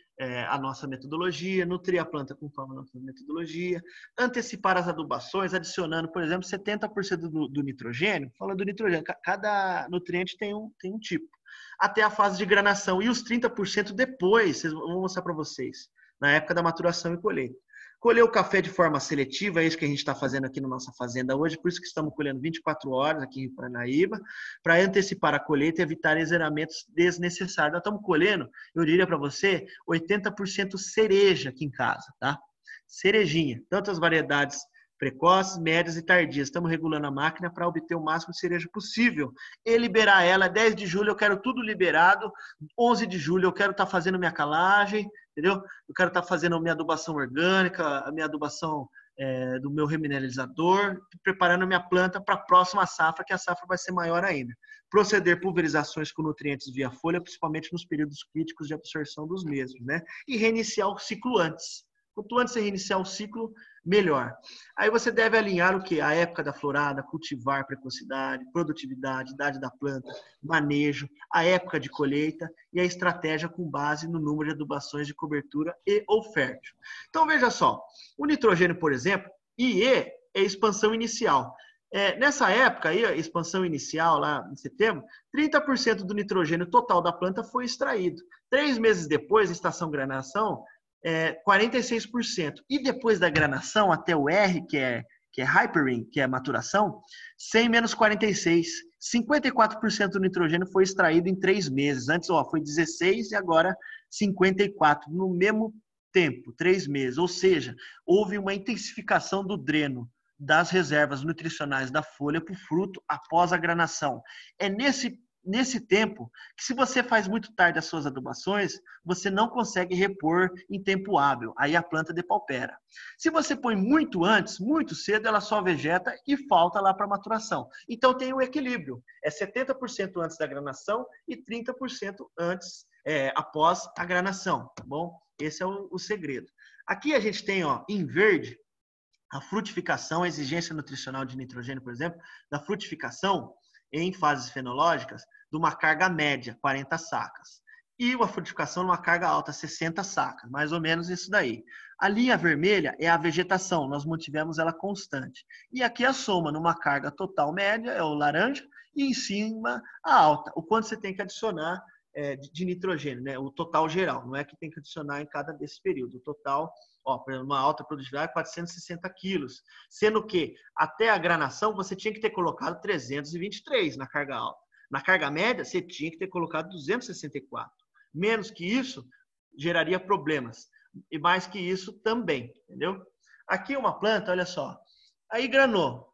[SPEAKER 1] a nossa metodologia, nutrir a planta conforme a nossa metodologia, antecipar as adubações, adicionando, por exemplo, 70% do nitrogênio. Fala do nitrogênio, cada nutriente tem um tipo. Até a fase de granação. E os 30% depois, vou mostrar para vocês, na época da maturação e colheita. Colher o café de forma seletiva, é isso que a gente está fazendo aqui na nossa fazenda hoje, por isso que estamos colhendo 24 horas aqui em Paranaíba, para antecipar a colheita e evitar exeramentos desnecessários. Nós estamos colhendo, eu diria para você, 80% cereja aqui em casa, tá? Cerejinha, tantas variedades precoces, médias e tardias. Estamos regulando a máquina para obter o máximo de cereja possível e liberar ela. 10 de julho eu quero tudo liberado, 11 de julho eu quero estar fazendo minha calagem, entendeu? Eu quero estar fazendo a minha adubação orgânica, a minha adubação do meu remineralizador, preparando a minha planta para a próxima safra, que a safra vai ser maior ainda. Proceder pulverizações com nutrientes via folha, principalmente nos períodos críticos de absorção dos mesmos, né? E reiniciar o ciclo antes. Quanto antes você reiniciar o ciclo, melhor. Aí você deve alinhar o quê? A época da florada, cultivar, precocidade, produtividade, idade da planta, manejo, a época de colheita e a estratégia com base no número de adubações de cobertura e ou fértil. Então, veja só, o nitrogênio, por exemplo, IE é expansão inicial. Nessa época aí, a expansão inicial, lá em setembro, 30% do nitrogênio total da planta foi extraído. 3 meses depois, estação granação, 46%. E depois da granação, até o R, que é hypering, que é maturação, 100 menos 46. 54% do nitrogênio foi extraído em 3 meses. Antes foi 16 e agora 54. No mesmo tempo, 3 meses. Ou seja, houve uma intensificação do dreno das reservas nutricionais da folha para o fruto após a granação. É nesse tempo que, se você faz muito tarde as suas adubações, você não consegue repor em tempo hábil. Aí a planta depaupera. Se você põe muito antes, muito cedo, ela só vegeta e falta lá para maturação. Então tem o equilíbrio. É 70% antes da granação e 30% antes, após a granação, tá bom? Esse é o segredo. Aqui a gente tem, ó, em verde, a frutificação, a exigência nutricional de nitrogênio, por exemplo, da frutificação em fases fenológicas, de uma carga média, 40 sacas. E a frutificação numa carga alta, 60 sacas, mais ou menos isso daí. A linha vermelha é a vegetação, nós mantivemos ela constante. E aqui a soma numa carga total média, é o laranja, e em cima a alta, o quanto você tem que adicionar de nitrogênio, né? O total geral, não é que tem que adicionar em cada desse período. O total, ó, por exemplo, uma alta produtividade, 460 quilos, sendo que até a granação você tinha que ter colocado 323 na carga alta. Na carga média, você tinha que ter colocado 264. Menos que isso, geraria problemas. E mais que isso também, entendeu? Aqui uma planta, olha só. Aí granou.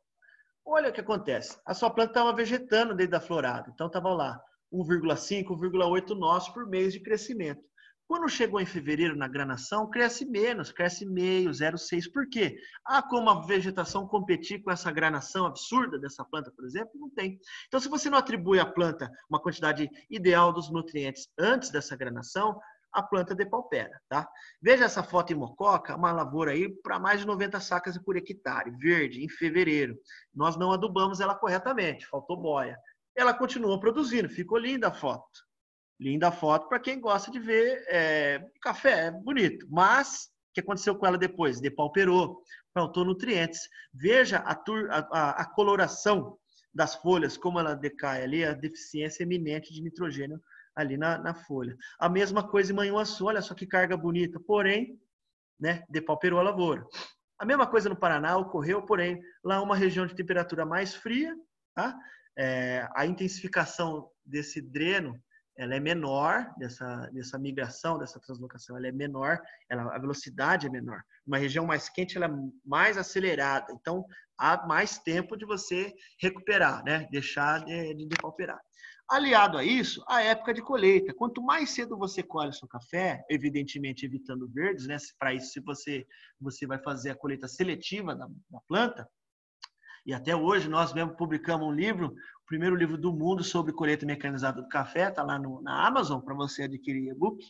[SPEAKER 1] Olha o que acontece. A sua planta estava vegetando desde a florada. Então estava lá 1,5, 1,8 nós por mês de crescimento. Quando chegou em fevereiro na granação, cresce menos, cresce meio, 0,6. Por quê? Há como a vegetação competir com essa granação absurda dessa planta, por exemplo? Não tem. Então, se você não atribui à planta uma quantidade ideal dos nutrientes antes dessa granação, a planta depaupera, tá? Veja essa foto em Mococa, uma lavoura aí para mais de 90 sacas por hectare, verde, em fevereiro. Nós não adubamos ela corretamente, faltou boia. Ela continuou produzindo, ficou linda a foto. Linda a foto para quem gosta de ver café, é bonito. Mas, o que aconteceu com ela depois? Depauperou, faltou nutrientes. Veja a coloração das folhas, como ela decai ali, a deficiência eminente de nitrogênio ali na folha. A mesma coisa em Manhuaçu, olha só que carga bonita, porém, né, depauperou a lavoura. A mesma coisa no Paraná ocorreu, porém, lá uma região de temperatura mais fria, tá? A intensificação desse dreno, ela é menor, dessa migração, dessa translocação, ela é menor, a velocidade é menor. Uma região mais quente, ela é mais acelerada, então há mais tempo de você recuperar, né? Deixar de depauperar. Aliado a isso, a época de colheita. Quanto mais cedo você colhe o seu café, evidentemente evitando verdes, né? Para isso, se você vai fazer a colheita seletiva da planta, e até hoje nós mesmo publicamos um livro, o primeiro livro do mundo sobre colheita mecanizada do café, está lá na Amazon para você adquirir e-book,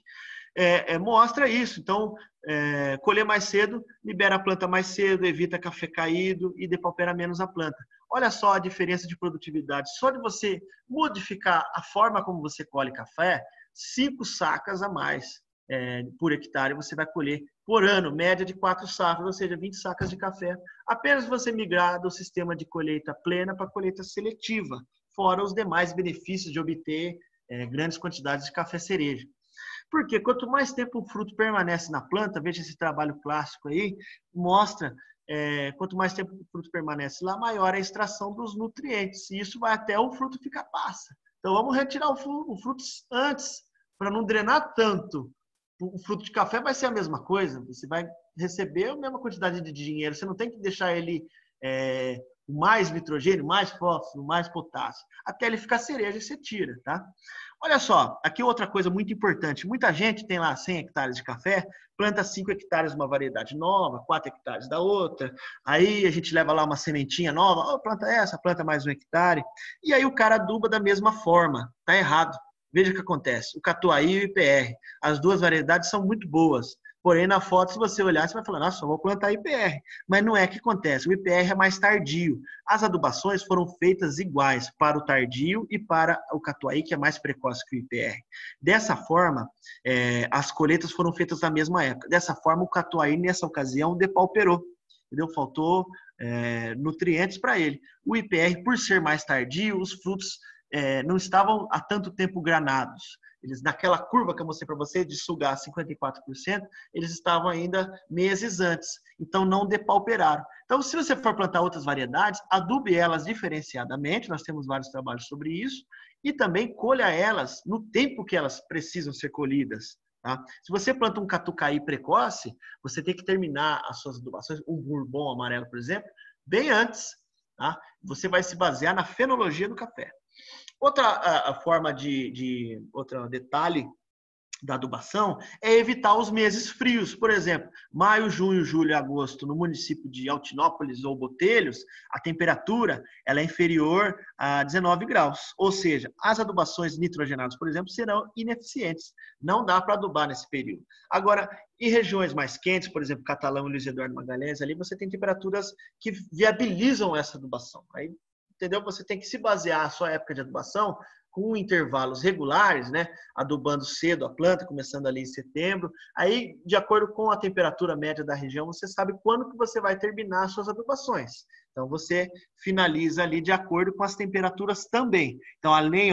[SPEAKER 1] mostra isso. Então, colher mais cedo, libera a planta mais cedo, evita café caído e depaupera menos a planta. Olha só a diferença de produtividade. Só de você modificar a forma como você colhe café, 5 sacas a mais por hectare você vai colher por ano, média de 4 sacas, ou seja, 20 sacas de café. Apenas você migrar do sistema de colheita plena para colheita seletiva, fora os demais benefícios de obter grandes quantidades de café cereja. Porque quanto mais tempo o fruto permanece na planta, veja esse trabalho clássico aí, mostra quanto mais tempo o fruto permanece lá, maior a extração dos nutrientes. E isso vai até o fruto ficar passa. Então vamos retirar o fruto antes, para não drenar tanto. O fruto de café vai ser a mesma coisa, você vai receber a mesma quantidade de dinheiro, você não tem que deixar ele mais nitrogênio, mais fósforo, mais potássio, até ele ficar cereja e você tira, tá? Olha só, aqui outra coisa muito importante, muita gente tem lá 100 hectares de café, planta 5 hectares de uma variedade nova, 4 hectares da outra, aí a gente leva lá uma sementinha nova, planta essa, planta mais 1 hectare, e aí o cara aduba da mesma forma, tá errado. Veja o que acontece, o Catuai e o IPR, as duas variedades são muito boas, porém na foto, se você olhar, você vai falar, nossa, eu vou plantar IPR, mas não é que acontece, o IPR é mais tardio, as adubações foram feitas iguais para o tardio e para o Catuai, que é mais precoce que o IPR. Dessa forma, as colheitas foram feitas na mesma época, dessa forma o Catuai, nessa ocasião, depauperou, entendeu? Faltou nutrientes para ele. O IPR, por ser mais tardio, os frutos não estavam há tanto tempo granados. Eles, naquela curva que eu mostrei para você, de sugar 54%, eles estavam ainda meses antes. Então, não depauperaram. Então, se você for plantar outras variedades, adube elas diferenciadamente. Nós temos vários trabalhos sobre isso. E também colha elas no tempo que elas precisam ser colhidas. Tá? Se você planta um catucaí precoce, você tem que terminar as suas adubações, um bourbon amarelo, por exemplo, bem antes, tá? Você vai se basear na fenologia do café. Outra forma outro detalhe da adubação é evitar os meses frios. Por exemplo, maio, junho, julho e agosto, no município de Altinópolis ou Botelhos, a temperatura ela é inferior a 19 graus. Ou seja, as adubações nitrogenadas, por exemplo, serão ineficientes. Não dá para adubar nesse período. Agora, em regiões mais quentes, por exemplo, Catalão e Luiz Eduardo Magalhães, ali você tem temperaturas que viabilizam essa adubação. Aí, entendeu? Você tem que se basear a sua época de adubação com intervalos regulares, né? Adubando cedo a planta, começando ali em setembro. Aí, de acordo com a temperatura média da região, você sabe quando que você vai terminar as suas adubações. Então, você finaliza ali de acordo com as temperaturas também. Então, além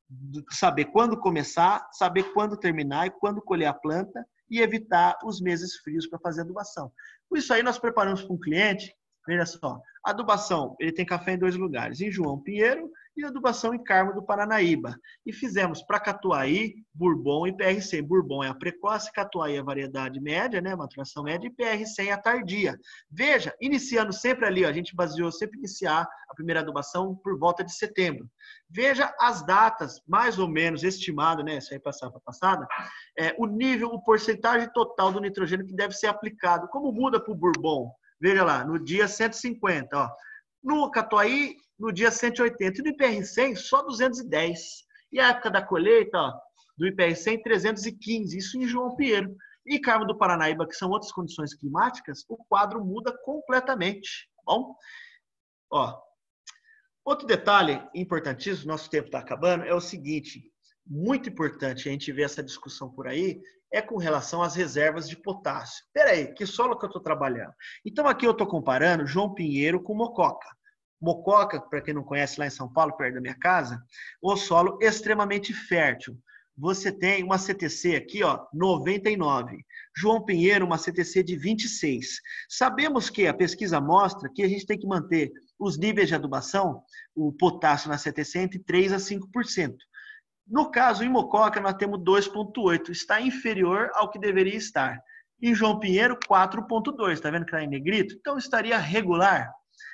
[SPEAKER 1] de saber quando começar, saber quando terminar e quando colher a planta e evitar os meses frios para fazer adubação. Com isso aí, nós preparamos para um cliente, veja só, a adubação, ele tem café em 2 lugares, em João Pinheiro e adubação em Carmo do Paranaíba. E fizemos para Catuaí, Bourbon e PR100. Bourbon é a precoce, Catuaí é a variedade média, né, maturação média, e PR100 é a tardia. Veja, iniciando sempre ali, a gente baseou sempre iniciar a primeira adubação por volta de setembro. Veja as datas, mais ou menos estimado, né, isso aí passada, o nível, o porcentagem total do nitrogênio que deve ser aplicado. Como muda para o Bourbon? Veja lá, no dia 150, ó. No Catuaí, no dia 180. E no IPR100, só 210. E a época da colheita, ó, do IPR100, 315. Isso em João Pinheiro. E Carmo do Paranaíba, que são outras condições climáticas, o quadro muda completamente. Tá bom? Ó, outro detalhe importantíssimo, nosso tempo está acabando, é o seguinte. Muito importante a gente ver essa discussão por aí, é com relação às reservas de potássio. Espera aí, que solo que eu estou trabalhando? Então, aqui eu estou comparando João Pinheiro com Mococa. Mococa, para quem não conhece, lá em São Paulo, perto da minha casa, o solo extremamente fértil. Você tem uma CTC aqui, ó, 99. João Pinheiro, uma CTC de 26. Sabemos que a pesquisa mostra que a gente tem que manter os níveis de adubação, o potássio na CTC, entre 3% a 5%. No caso, em Mococa, nós temos 2,8. Está inferior ao que deveria estar. Em João Pinheiro, 4,2. Está vendo que está em negrito? Então, estaria regular?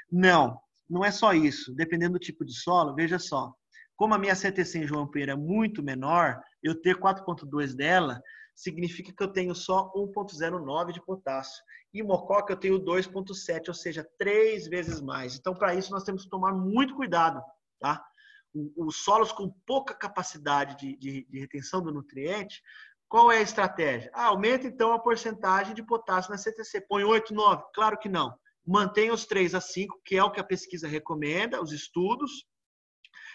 [SPEAKER 1] Não, não é só isso. Dependendo do tipo de solo, veja só. Como a minha CTC em João Pinheiro é muito menor, eu ter 4,2 dela significa que eu tenho só 1,09 de potássio. Em Mococa, eu tenho 2,7, ou seja, 3 vezes mais. Então, para isso, nós temos que tomar muito cuidado, tá? Os solos com pouca capacidade de retenção do nutriente, qual é a estratégia? Aumenta então a porcentagem de potássio na CTC. Põe 8, 9? Claro que não. Mantenha os 3 a 5, que é o que a pesquisa recomenda, os estudos.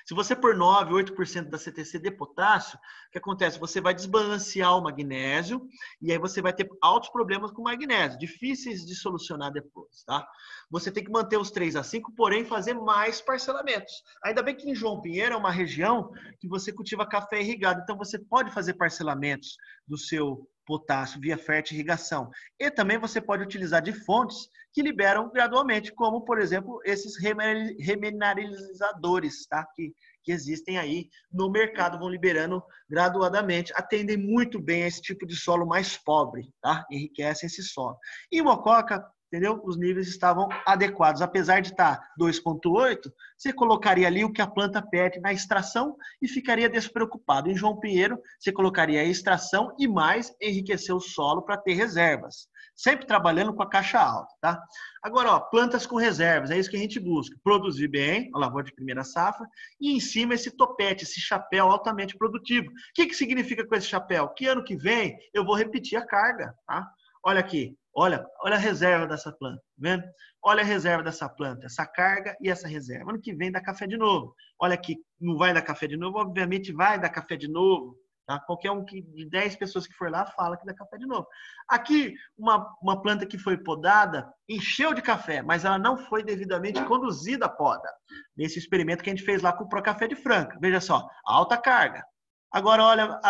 [SPEAKER 1] Se você pôr 9, 8% da CTC de potássio, o que acontece? Você vai desbalancear o magnésio e aí você vai ter altos problemas com o magnésio, difíceis de solucionar depois, tá? Você tem que manter os 3 a 5, porém fazer mais parcelamentos. Ainda bem que em João Pinheiro é uma região que você cultiva café irrigado, então você pode fazer parcelamentos do seu potássio via fertirrigação. E também você pode utilizar de fontes que liberam gradualmente, como, por exemplo, esses remineralizadores, tá? Que existem aí no mercado, vão liberando graduadamente, atendem muito bem a esse tipo de solo mais pobre, tá? Enriquecem esse solo. E Mococa, entendeu? Os níveis estavam adequados. Apesar de estar 2,8, você colocaria ali o que a planta pede na extração e ficaria despreocupado. Em João Pinheiro, você colocaria a extração e mais enriquecer o solo para ter reservas. Sempre trabalhando com a caixa alta, tá? Agora, ó, plantas com reservas, é isso que a gente busca. Produzir bem, a lavoura de primeira safra, e em cima esse topete, esse chapéu altamente produtivo. O que significa com esse chapéu? Que ano que vem eu vou repetir a carga, tá? Olha aqui, olha a reserva dessa planta, tá vendo? Olha a reserva dessa planta, essa carga e essa reserva. Ano que vem dá café de novo. Olha aqui, não vai dar café de novo? Obviamente vai dar café de novo. Tá? Qualquer um de 10 pessoas que for lá fala que dá café de novo. Aqui, uma planta que foi podada, encheu de café, mas ela não foi devidamente conduzida a poda. Nesse experimento que a gente fez lá com o Procafé de Franca. Veja só, alta carga. Agora, olha,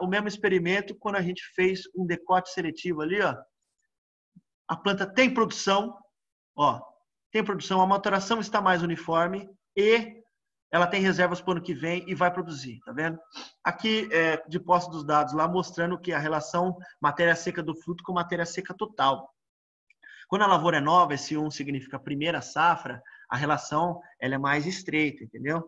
[SPEAKER 1] o mesmo experimento quando a gente fez um decote seletivo ali, ó. A planta tem produção, ó, tem produção, a maturação está mais uniforme e ela tem reservas para o ano que vem e vai produzir, tá vendo? Aqui, de posse dos dados lá, mostrando que a relação matéria seca do fruto com matéria seca total. Quando a lavoura é nova, esse 1 significa primeira safra, a relação ela é mais estreita, entendeu?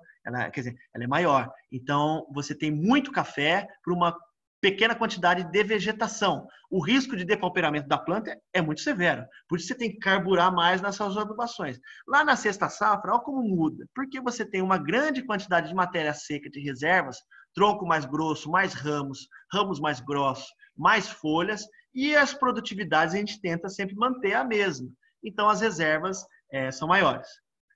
[SPEAKER 1] Quer dizer, ela é maior. Então, você tem muito café por uma pequena quantidade de vegetação. O risco de depauperamento da planta é muito severo. Por isso você tem que carburar mais nas suas adubações. Lá na sexta safra, olha como muda. Porque você tem uma grande quantidade de matéria seca de reservas, tronco mais grosso, mais ramos, ramos mais grossos, mais folhas, e as produtividades a gente tenta sempre manter a mesma. Então, as reservas são maiores.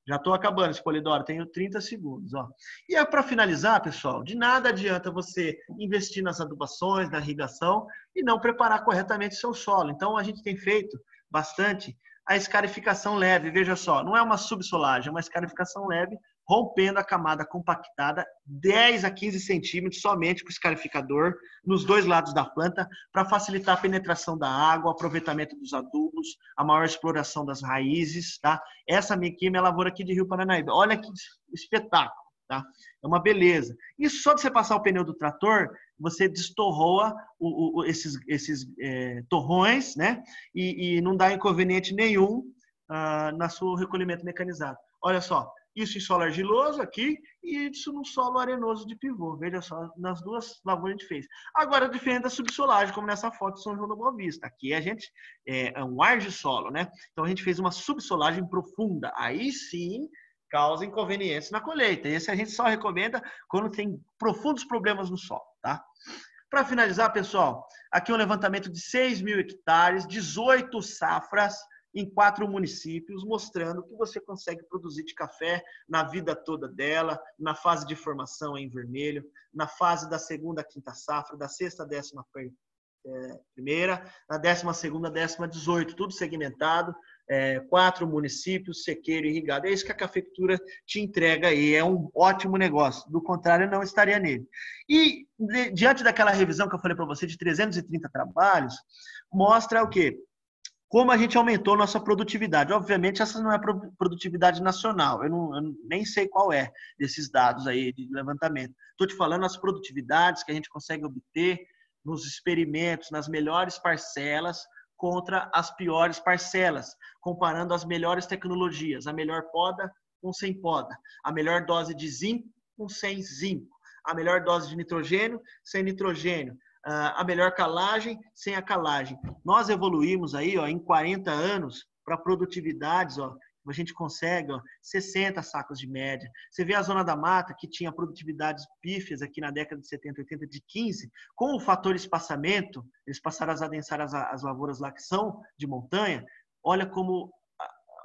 [SPEAKER 1] Já estou acabando esse Polidoro, tenho 30 segundos. Ó. E para finalizar, pessoal, de nada adianta você investir nas adubações, na irrigação e não preparar corretamente o seu solo. Então, a gente tem feito bastante a escarificação leve. Veja só, não é uma subsolagem, é uma escarificação leve, rompendo a camada compactada 10 a 15 centímetros somente com o escarificador nos dois lados da planta para facilitar a penetração da água, o aproveitamento dos adubos, a maior exploração das raízes, tá? Essa aqui é minha lavoura aqui de Rio Paranaíba. Olha que espetáculo, tá? É uma beleza. E só de você passar o pneu do trator, você destorroa esses torrões, né? E não dá inconveniente nenhum no seu recolhimento mecanizado. Olha só, isso em solo argiloso aqui e isso no solo arenoso de pivô. Veja só, nas duas lavouras a gente fez. Agora, diferente da subsolagem, como nessa foto de São João da Boa Vista. Aqui a gente é um argissolo, né? Então a gente fez uma subsolagem profunda. Aí sim causa inconveniências na colheita. Esse a gente só recomenda quando tem profundos problemas no solo, tá? Para finalizar, pessoal, aqui um levantamento de 6.000 hectares, 18 safras, em 4 municípios, mostrando que você consegue produzir de café na vida toda dela, na fase de formação em vermelho, na fase da segunda à quinta safra, da sexta à 11ª, na 12ª, 18ª, tudo segmentado, 4 municípios, sequeiro irrigado. É isso que a cafeicultura te entrega aí, é um ótimo negócio, do contrário não estaria nele. E diante daquela revisão que eu falei para você de 330 trabalhos, mostra o quê? Como a gente aumentou nossa produtividade. Obviamente, essa não é produtividade nacional. Eu nem sei qual é desses dados aí de levantamento. Estou te falando as produtividades que a gente consegue obter nos experimentos, nas melhores parcelas contra as piores parcelas, comparando as melhores tecnologias, a melhor poda com sem poda, a melhor dose de zinco com sem zinco, a melhor dose de nitrogênio sem nitrogênio, a melhor calagem sem a calagem. Nós evoluímos aí, ó, em 40 anos para produtividades, ó, a gente consegue 60 sacos de média. Você vê a Zona da Mata, que tinha produtividades pífias aqui na década de 70, 80 de 15, com o fator espaçamento, eles passaram a adensar as lavouras lá que são de montanha, olha como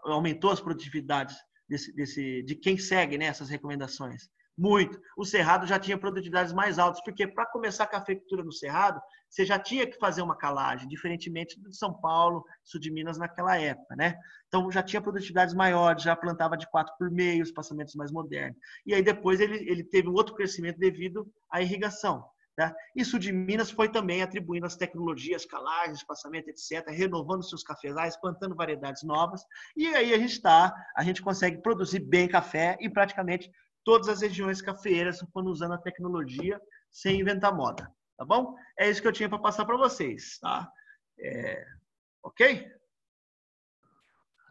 [SPEAKER 1] aumentou as produtividades de quem segue, né, essas recomendações. Muito. O Cerrado já tinha produtividades mais altas, porque para começar a cafeicultura no Cerrado, você já tinha que fazer uma calagem, diferentemente de São Paulo, sul de Minas naquela época, né? Então já tinha produtividades maiores, já plantava de 4 por meio, os passamentos mais modernos. E aí depois ele teve um outro crescimento devido à irrigação. Tá? E sul de Minas foi também atribuindo as tecnologias, calagens, passamento, etc., renovando seus cafezais, plantando variedades novas. E aí a gente consegue produzir bem café e praticamente todas as regiões cafeeiras foram usando a tecnologia sem inventar moda, tá bom? É isso que eu tinha para passar para vocês, tá? Ok?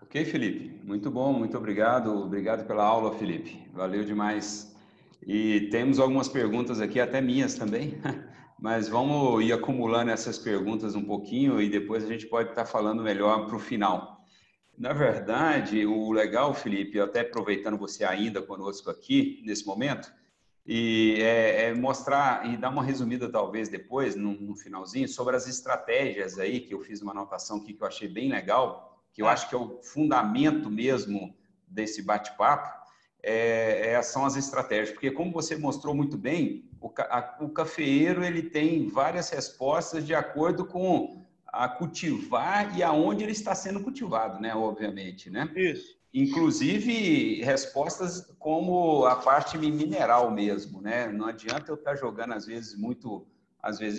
[SPEAKER 3] Ok, Felipe. Muito bom, muito obrigado. Obrigado pela aula, Felipe. Valeu demais. E temos algumas perguntas aqui, até minhas também, mas vamos ir acumulando essas perguntas um pouquinho e depois a gente pode estar falando melhor para o final. Na verdade, o legal, Felipe, até aproveitando você ainda conosco aqui, nesse momento, e mostrar e dar uma resumida, talvez, depois, no finalzinho, sobre as estratégias aí, que eu fiz uma anotação aqui que eu achei bem legal, que eu acho que é o fundamento mesmo desse bate-papo, são as estratégias. Porque, como você mostrou muito bem, o cafeeiro ele tem várias respostas de acordo com a cultivar e aonde ele está sendo cultivado, né? Obviamente, né?
[SPEAKER 1] Isso.
[SPEAKER 3] Inclusive, respostas como a parte mineral mesmo, né? Não adianta eu estar jogando, às vezes,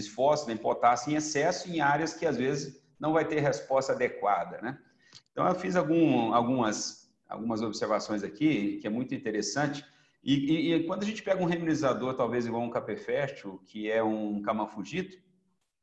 [SPEAKER 3] fósforo, nem potássio em excesso em áreas que, às vezes, não vai ter resposta adequada, né? Então, eu fiz algumas observações aqui, que é muito interessante. E quando a gente pega um reminizador, talvez igual um Capefértil, que é um Camafugito,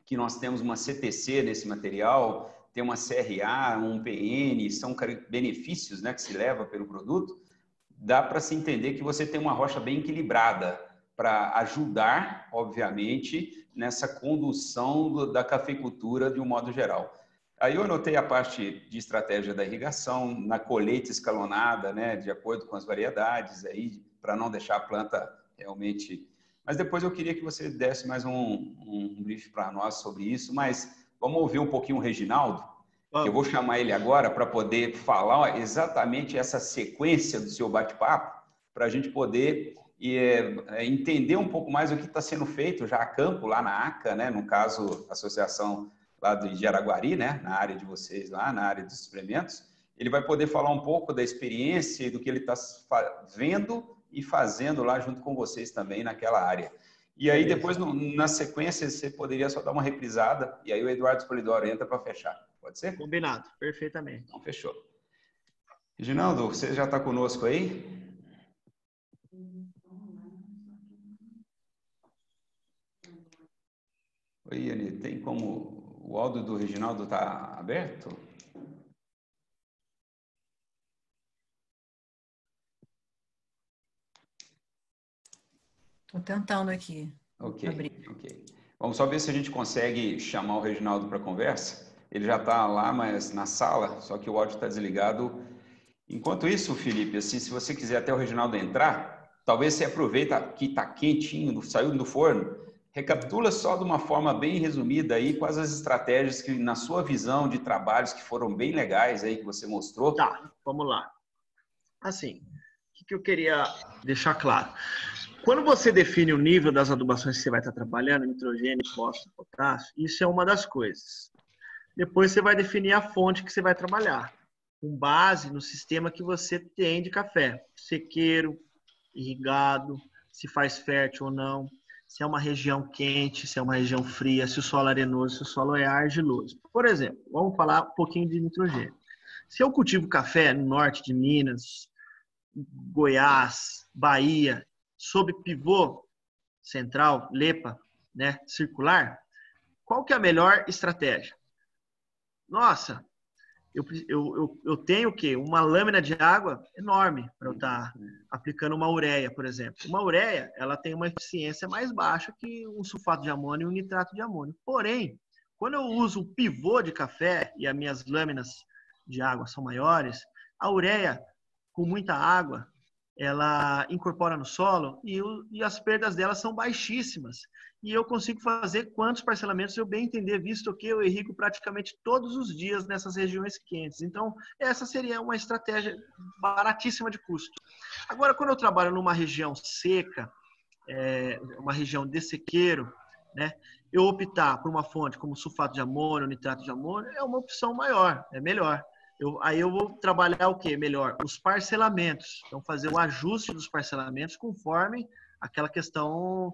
[SPEAKER 3] que nós temos uma CTC nesse material, tem uma CRA, um PN, são benefícios, né, que se leva pelo produto, dá para se entender que você tem uma rocha bem equilibrada para ajudar, obviamente, nessa condução da cafeicultura de um modo geral. Aí eu anotei a parte de estratégia da irrigação, na colheita escalonada, né, de acordo com as variedades, aí, para não deixar a planta realmente... Mas depois eu queria que você desse mais um brief para nós sobre isso, mas vamos ouvir um pouquinho o Reginaldo, que eu vou chamar ele agora para poder falar exatamente essa sequência do seu bate-papo, para a gente poder entender um pouco mais o que está sendo feito já a campo, lá na ACA, né, no caso, a Associação lá de Araguari, né, na área de vocês lá, na área dos suplementos. Ele vai poder falar um pouco da experiência e do que ele está vendo e fazendo lá junto com vocês também naquela área. E aí depois, na sequência, você poderia só dar uma reprisada e aí o Eduardo Spolidoro entra para fechar. Pode ser?
[SPEAKER 1] Combinado, perfeitamente.
[SPEAKER 3] Então, fechou. Reginaldo, você já está conosco aí? Oi, Anny, tem como... O áudio do Reginaldo está aberto?
[SPEAKER 5] Estou tentando aqui.
[SPEAKER 3] Ok.
[SPEAKER 5] Abrir.
[SPEAKER 3] Ok. Vamos só ver se a gente consegue chamar o Reginaldo para conversa. Ele já está lá, mas na sala, só que o áudio está desligado. Enquanto isso, Felipe, assim, se você quiser até o Reginaldo entrar, talvez você aproveita que está quentinho, saiu do forno, recapitula só de uma forma bem resumida aí quais as estratégias que, na sua visão de trabalhos, que foram bem legais aí que você mostrou.
[SPEAKER 1] Tá, vamos lá. Assim, o que eu queria deixar claro? Quando você define o nível das adubações que você vai estar trabalhando, nitrogênio, fósforo, potássio, isso é uma das coisas. Depois você vai definir a fonte que você vai trabalhar, com base no sistema que você tem de café. Sequeiro, irrigado, se faz fértil ou não, se é uma região quente, se é uma região fria, se o solo é arenoso, se o solo é argiloso. Por exemplo, vamos falar um pouquinho de nitrogênio. Se eu cultivo café no norte de Minas, Goiás, Bahia, sob pivô central, lepa, né, circular, qual que é a melhor estratégia? Nossa, eu tenho o quê? Uma lâmina de água enorme para eu estar aplicando uma ureia, por exemplo. Uma ureia, ela tem uma eficiência mais baixa que um sulfato de amônio e um nitrato de amônio. Porém, quando eu uso o pivô de café e as minhas lâminas de água são maiores, a ureia, com muita água, ela incorpora no solo e as perdas dela são baixíssimas. E eu consigo fazer quantos parcelamentos eu bem entender, visto que eu irrigo praticamente todos os dias nessas regiões quentes. Então, essa seria uma estratégia baratíssima de custo. Agora, quando eu trabalho numa região seca, uma região de sequeiro, né, eu optar por uma fonte como sulfato de amônio, nitrato de amônio, é uma opção maior, é melhor. Aí eu vou trabalhar o que melhor? Os parcelamentos. Então, fazer o ajuste dos parcelamentos conforme aquela questão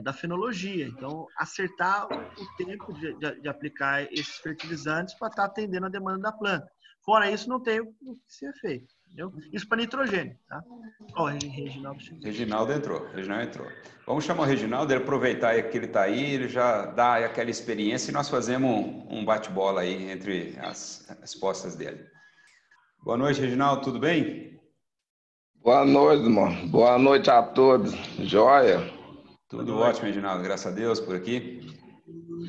[SPEAKER 1] da fenologia. Então, acertar o tempo de aplicar esses fertilizantes para estar atendendo a demanda da planta. Fora isso, não tem o que ser feito. Entendeu? Isso para nitrogênio. Tá? Ó, Reginaldo chegou.
[SPEAKER 3] Reginaldo entrou. Vamos chamar o Reginaldo, ele aproveitar que ele está aí, ele já dá aquela experiência e nós fazemos um bate-bola aí entre as respostas dele. Boa noite, Reginaldo, tudo bem?
[SPEAKER 6] Boa noite, irmão. Boa noite a todos. Joia?
[SPEAKER 3] Tudo ótimo, Reginaldo, graças a Deus por aqui.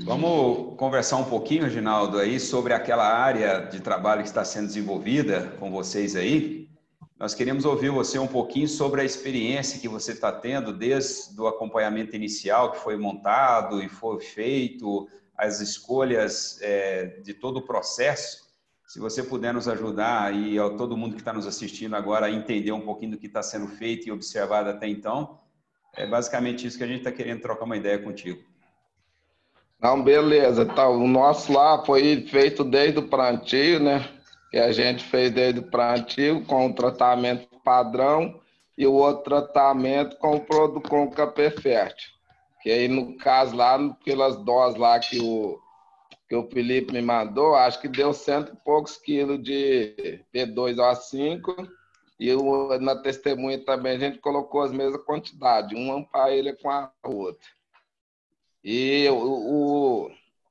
[SPEAKER 3] Vamos conversar um pouquinho, Reginaldo, aí sobre aquela área de trabalho que está sendo desenvolvida com vocês aí. Nós queríamos ouvir você um pouquinho sobre a experiência que você está tendo desde o acompanhamento inicial que foi montado e foi feito, as escolhas de todo o processo. Se você puder nos ajudar e a todo mundo que está nos assistindo agora a entender um pouquinho do que está sendo feito e observado até então, é basicamente isso que a gente está querendo trocar uma ideia contigo.
[SPEAKER 6] Não, beleza. Então, o nosso lá foi feito desde o plantio, né? Que a gente fez desde o plantio com o tratamento padrão e o outro tratamento com o café fértil. Que aí, no caso lá, pelas doses lá que o Felipe me mandou, acho que deu 100 e poucos quilos de P2O5 e na testemunha também a gente colocou as mesmas quantidades, uma para ele com a outra. E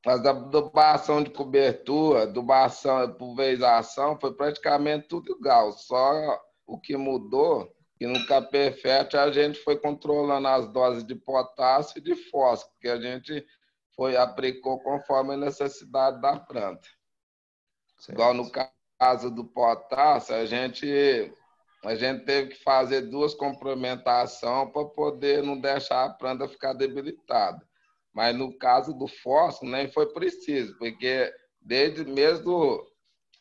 [SPEAKER 6] As adubação de cobertura, adubação, pulverização, foi praticamente tudo igual. Só o que mudou, que no Café Fértil a gente foi controlando as doses de potássio e de fósforo, que a gente aplicou conforme a necessidade da planta. Certo. Igual no caso do potássio, a gente teve que fazer 2 complementações para poder não deixar a planta ficar debilitada. Mas no caso do fósforo nem foi preciso, porque desde mesmo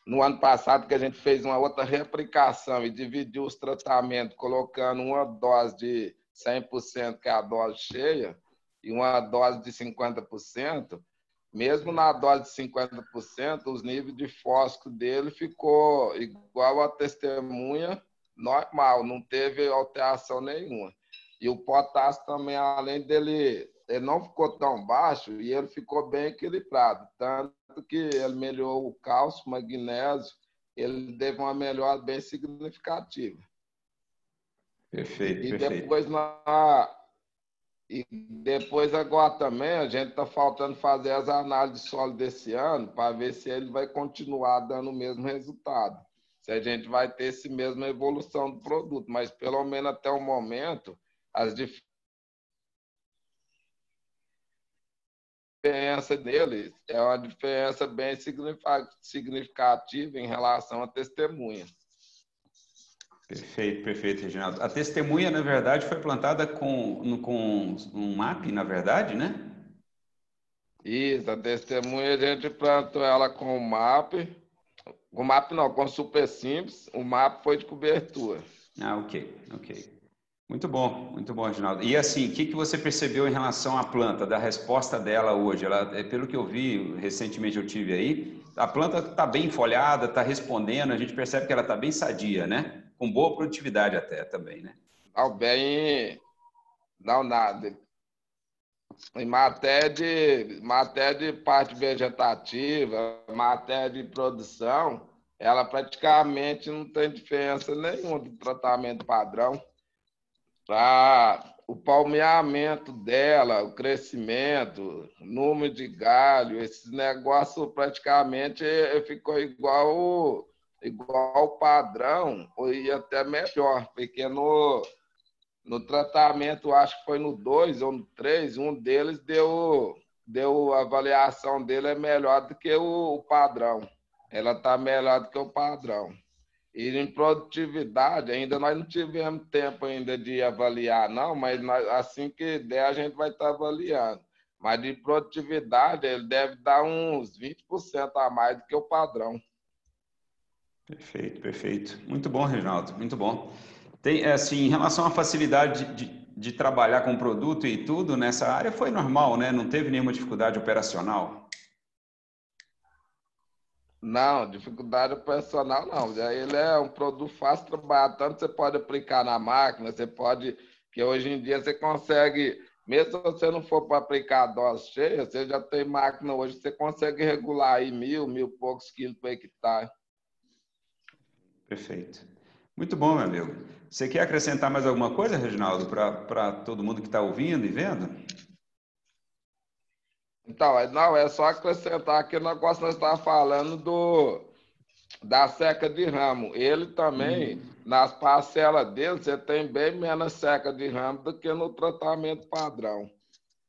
[SPEAKER 6] no ano passado que a gente fez uma outra reaplicação e dividiu os tratamentos, colocando uma dose de 100%, que é a dose cheia, e uma dose de 50%, mesmo na dose de 50%, os níveis de fósforo dele ficou igual a testemunha normal, não teve alteração nenhuma. E o potássio também, além dele, ele não ficou tão baixo e ele ficou bem equilibrado, tanto que ele melhorou o cálcio, o magnésio, ele teve uma melhora bem significativa.
[SPEAKER 3] Perfeito,
[SPEAKER 6] e
[SPEAKER 3] perfeito.
[SPEAKER 6] Depois agora também a gente está faltando fazer as análises de solo desse ano para ver se ele vai continuar dando o mesmo resultado, se a gente vai ter essa mesma evolução do produto, mas pelo menos até o momento as diferença deles é uma diferença bem significativa em relação à testemunha.
[SPEAKER 3] Perfeito, perfeito, Reginaldo. A testemunha, na verdade, foi plantada com um MAP, na verdade, né?
[SPEAKER 6] Isso, a testemunha a gente plantou ela com o MAP. Com o MAP não, com o Super Simples. O MAP foi de cobertura.
[SPEAKER 3] Ah, ok. Muito bom, Reginaldo. E assim, o que você percebeu em relação à planta, da resposta dela hoje? Pelo que eu vi, recentemente eu tive aí, a planta está bem folhada, está respondendo, a gente percebe que ela está bem sadia, né? Com boa produtividade até também, né?
[SPEAKER 6] Não, nada. Em matéria de parte vegetativa, matéria de produção, ela praticamente não tem diferença nenhuma do tratamento padrão. O palmeamento dela, o crescimento, número de galho, esse negócio praticamente ficou igual ao padrão, ou ia até melhor, porque no tratamento, acho que foi no 2 ou no 3, um deles deu a avaliação dele é melhor do que o padrão. Ela está melhor do que o padrão. E em produtividade, ainda nós não tivemos tempo ainda de avaliar, não, mas assim que der, a gente vai estar avaliando. Mas de produtividade, ele deve dar uns 20% a mais do que o padrão.
[SPEAKER 3] Perfeito, perfeito. Muito bom, Reginaldo, muito bom. Tem, assim, em relação à facilidade de trabalhar com produto e tudo nessa área, foi normal, né? Não teve nenhuma dificuldade operacional?
[SPEAKER 6] Não, dificuldade operacional não. Ele é um produto fácil de trabalhar, tanto você pode aplicar na máquina, que hoje em dia você consegue, mesmo se você não for para aplicar a dose cheia, você já tem máquina hoje, você consegue regular aí 1.000 e poucos quilos por hectare.
[SPEAKER 3] Perfeito. Muito bom, meu amigo. Você quer acrescentar mais alguma coisa, Reginaldo, para todo mundo que está ouvindo e vendo?
[SPEAKER 6] Então, não, é só acrescentar aquele negócio que nós estávamos falando da seca de ramo. Ele também, nas parcelas dele, você tem bem menos seca de ramo do que no tratamento padrão.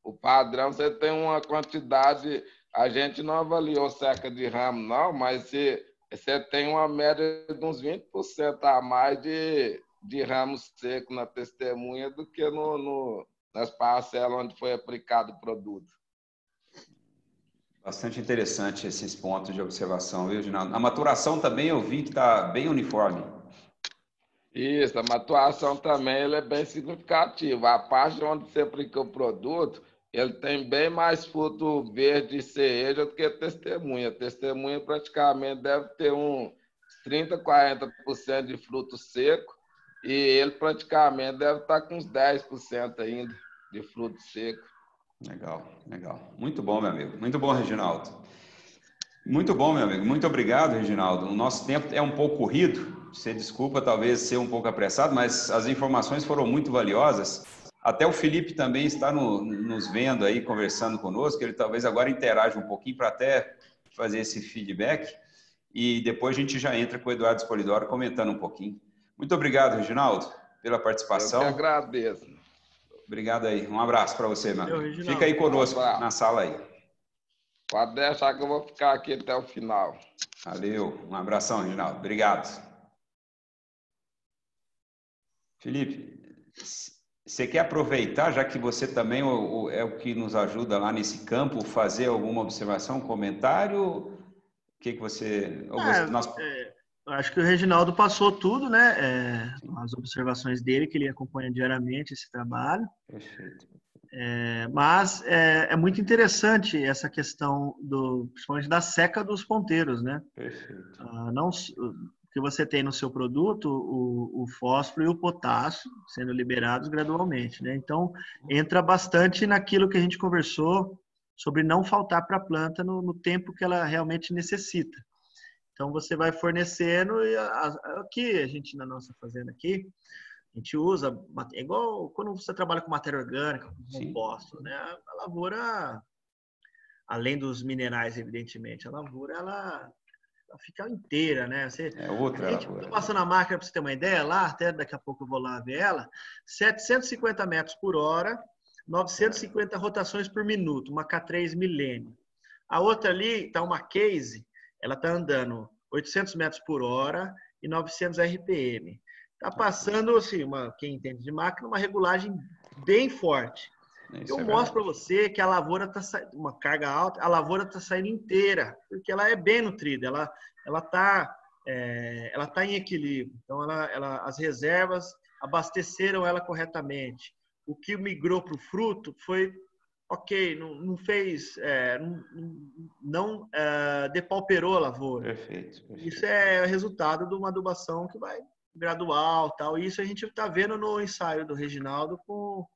[SPEAKER 6] O padrão, você tem uma quantidade, a gente não avaliou seca de ramo, não, mas você tem uma média de uns 20% a mais de ramo seco na testemunha do que nas parcelas onde foi aplicado o produto.
[SPEAKER 3] Bastante interessante esses pontos de observação, viu, Reginaldo? A maturação também eu vi que está bem uniforme.
[SPEAKER 6] Isso, a maturação também ele é bem significativa. A parte onde você aplica o produto, ele tem bem mais fruto verde e cereja do que a testemunha. A testemunha praticamente deve ter uns 30%, 40% de fruto seco e ele praticamente deve estar com uns 10% ainda de fruto seco.
[SPEAKER 3] Legal, legal. Muito bom, meu amigo. Muito bom, Reginaldo. Muito bom, meu amigo. Muito obrigado, Reginaldo. O nosso tempo é um pouco corrido. Você desculpa talvez ser um pouco apressado, mas as informações foram muito valiosas. Até o Felipe também está nos vendo aí, conversando conosco. Ele talvez agora interaja um pouquinho para até fazer esse feedback. E depois a gente já entra com o Eduardo Spolidoro comentando um pouquinho. Muito obrigado, Reginaldo, pela participação.
[SPEAKER 6] Eu que agradeço.
[SPEAKER 3] Obrigado aí. Um abraço para você, meu amigo.
[SPEAKER 1] Reginaldo.
[SPEAKER 3] Fica aí conosco na sala aí.
[SPEAKER 6] Pode deixar que eu vou ficar aqui até o final.
[SPEAKER 3] Valeu. Um abração, Reginaldo. Obrigado. Felipe, você quer aproveitar, já que você também é o que nos ajuda lá nesse campo, fazer alguma observação, um comentário? O que você...
[SPEAKER 1] Acho que o Reginaldo passou tudo, né? As observações dele, que ele acompanha diariamente esse trabalho.
[SPEAKER 3] Perfeito.
[SPEAKER 1] Mas é muito interessante essa questão, principalmente da seca dos ponteiros, né?
[SPEAKER 3] Perfeito.
[SPEAKER 1] Que você tem no seu produto o fósforo e o potássio sendo liberados gradualmente, né? Então, entra bastante naquilo que a gente conversou sobre não faltar para a planta no tempo que ela realmente necessita. Então, você vai fornecendo, e aqui, a gente na nossa fazenda aqui, a gente usa, igual quando você trabalha com matéria orgânica, com composto, né? A lavoura, além dos minerais, evidentemente, a lavoura, ela fica inteira, né?
[SPEAKER 3] Outra
[SPEAKER 1] gente,
[SPEAKER 3] lavoura.
[SPEAKER 1] Tô passando a máquina para você ter uma ideia lá, até daqui a pouco eu vou lá ver ela, 750 metros por hora, 950 rotações por minuto, uma K3 Millennium. A outra ali está uma Case, ela está andando 800 metros por hora e 900 RPM. Está passando, assim, quem entende de máquina, uma regulagem bem forte. Eu mostro para você que a lavoura está saindo, uma carga alta, a lavoura está saindo inteira, porque ela é bem nutrida, ela tá em equilíbrio. Então, as reservas abasteceram ela corretamente. O que migrou para o fruto foi ok, não fez, não depauperou a lavoura.
[SPEAKER 3] Perfeito.
[SPEAKER 1] Isso é resultado de uma adubação que vai gradual, tal. E isso a gente está vendo no ensaio do Reginaldo com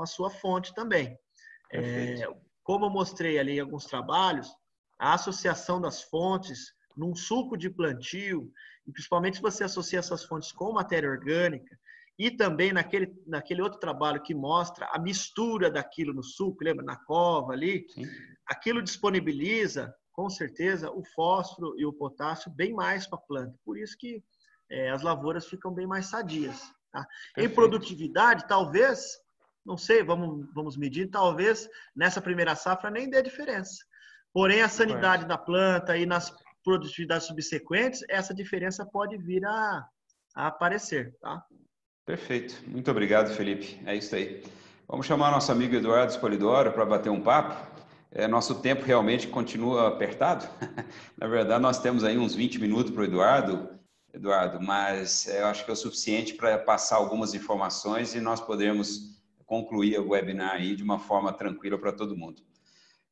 [SPEAKER 1] a sua fonte também. Como eu mostrei ali em alguns trabalhos, a associação das fontes num suco de plantio, e principalmente se você associa essas fontes com matéria orgânica, e também naquele outro trabalho que mostra a mistura daquilo no suco, lembra? Na cova ali, aquilo disponibiliza, com certeza, o fósforo e o potássio bem mais para a planta. Por isso que as lavouras ficam bem mais sadias. Tá? Em produtividade, talvez, não sei, vamos medir, talvez nessa primeira safra nem dê diferença. Porém, a sanidade da planta e nas produtividades subsequentes, essa diferença pode vir a aparecer. Tá?
[SPEAKER 3] Perfeito. Muito obrigado, Felipe. É isso aí. Vamos chamar nosso amigo Eduardo Spolidoro para bater um papo. Nosso tempo realmente continua apertado. Na verdade, nós temos aí uns 20 minutos para o Eduardo, mas eu acho que é o suficiente para passar algumas informações e nós podermos concluir o webinar aí de uma forma tranquila para todo mundo.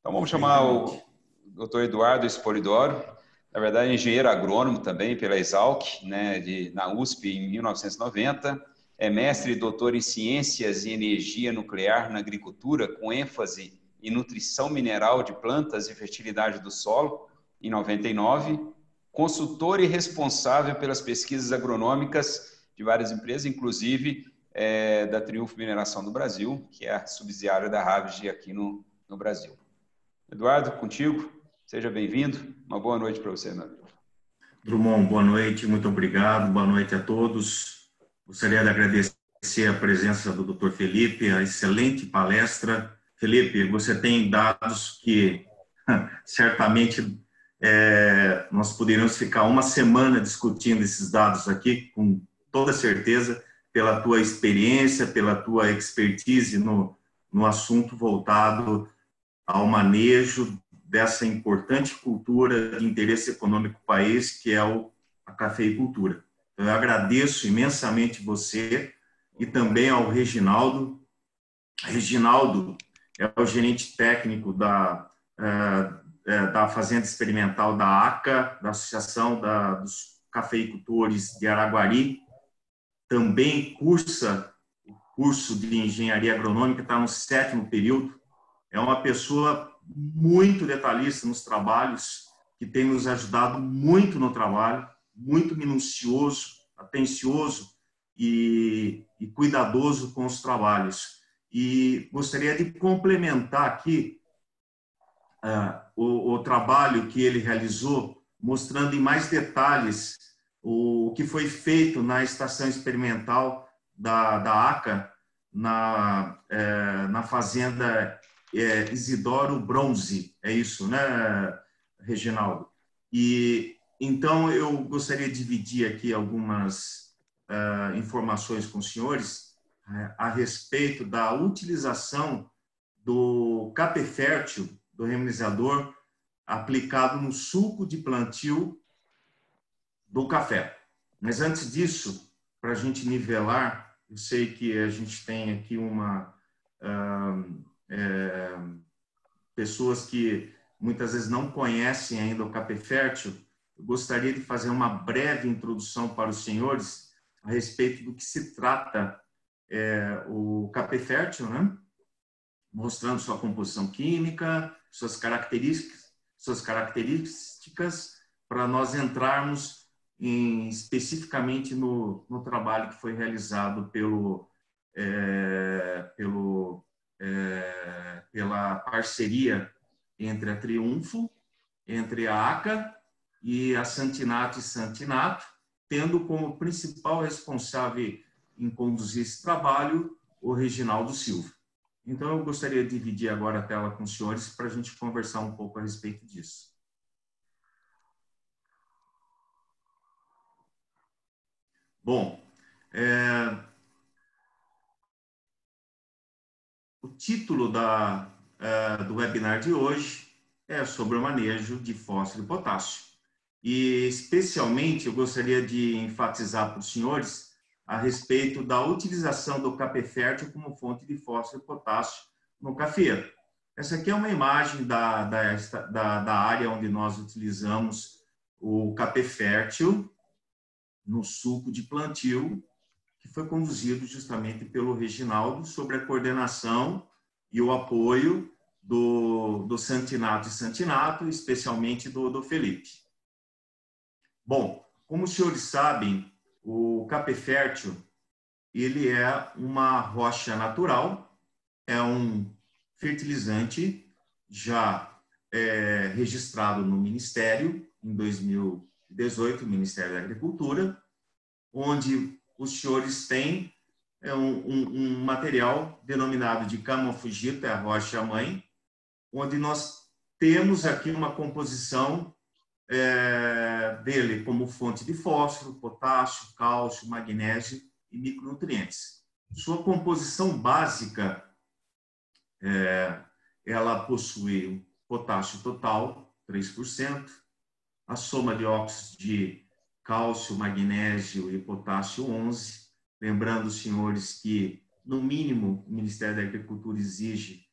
[SPEAKER 3] Então, vamos chamar o Dr. Eduardo Spolidoro, na verdade, engenheiro agrônomo também pela Exalc, né, na USP em 1990, é mestre e doutor em Ciências e Energia Nuclear na Agricultura, com ênfase em nutrição mineral de plantas e fertilidade do solo, em 99, consultor e responsável pelas pesquisas agronômicas de várias empresas, inclusive da Triunfo Mineração do Brasil, que é a subsidiária da Ravig aqui no Brasil. Eduardo, contigo, seja bem-vindo. Uma boa noite para você, meu amigo.
[SPEAKER 5] Drummond, boa noite, muito obrigado, boa noite a todos. Gostaria de agradecer a presença do Dr. Felipe, a excelente palestra. Felipe, você tem dados que certamente nós poderíamos ficar uma semana discutindo esses dados aqui, com toda certeza, pela tua experiência, pela tua expertise no assunto voltado ao manejo dessa importante cultura de interesse econômico do país, que é a cafeicultura. Então, eu agradeço imensamente você e também ao Reginaldo. Reginaldo é o gerente técnico da Fazenda Experimental da ACA, da Associação dos Cafeicultores de Araguari. Também cursa o curso de Engenharia Agronômica, está no 7º período. É uma pessoa muito detalhista nos trabalhos, que tem nos ajudado muito no trabalho, muito minucioso, atencioso e cuidadoso com os trabalhos. e gostaria de complementar aqui o trabalho que ele realizou, mostrando em mais detalhes o que foi feito na estação experimental da ACA, na fazenda Isidoro Bronze, é isso, né, Reginaldo? E então eu gostaria de dividir aqui algumas informações com os senhores a respeito da utilização do capé fértil, do reminizador, aplicado no suco de plantio do café. Mas antes disso, para a gente nivelar, eu sei que a gente tem aqui pessoas que muitas vezes não conhecem ainda o capé fértil. Eu gostaria de fazer uma breve introdução para os senhores a respeito do que se trata o capé fértil, né? Mostrando sua composição química, suas características, para nós entrarmos especificamente no trabalho que foi realizado pela parceria entre a Triunfo, entre a ACA e a Santinato e Santinato, tendo como principal responsável em conduzir esse trabalho o Reginaldo Silva. Então, eu gostaria de dividir agora a tela com os senhores para a gente conversar um pouco a respeito disso. Bom, o título do webinar de hoje é sobre o manejo de fósforo e potássio. E, especialmente, eu gostaria de enfatizar para os senhores a respeito da utilização do capé fértil como fonte de fósforo e potássio no cafeiro. Essa aqui é uma imagem da área onde nós utilizamos o capé fértil no suco de plantio, que foi conduzido justamente pelo Reginaldo, sobre a coordenação e o apoio do Santinato e Santinato, especialmente do Felipe. Bom, como os senhores sabem, o capé fértil, ele é uma rocha natural, é um fertilizante já registrado no Ministério, em 2018, o Ministério da Agricultura, onde os senhores têm um material denominado de camofugita, a rocha-mãe, onde nós temos aqui uma composição dele como fonte de fósforo, potássio, cálcio, magnésio e micronutrientes. Sua composição básica, ela possui potássio total, 3%, a soma de óxidos de cálcio, magnésio e potássio, 11%. Lembrando, senhores, que, no mínimo, o Ministério da Agricultura exige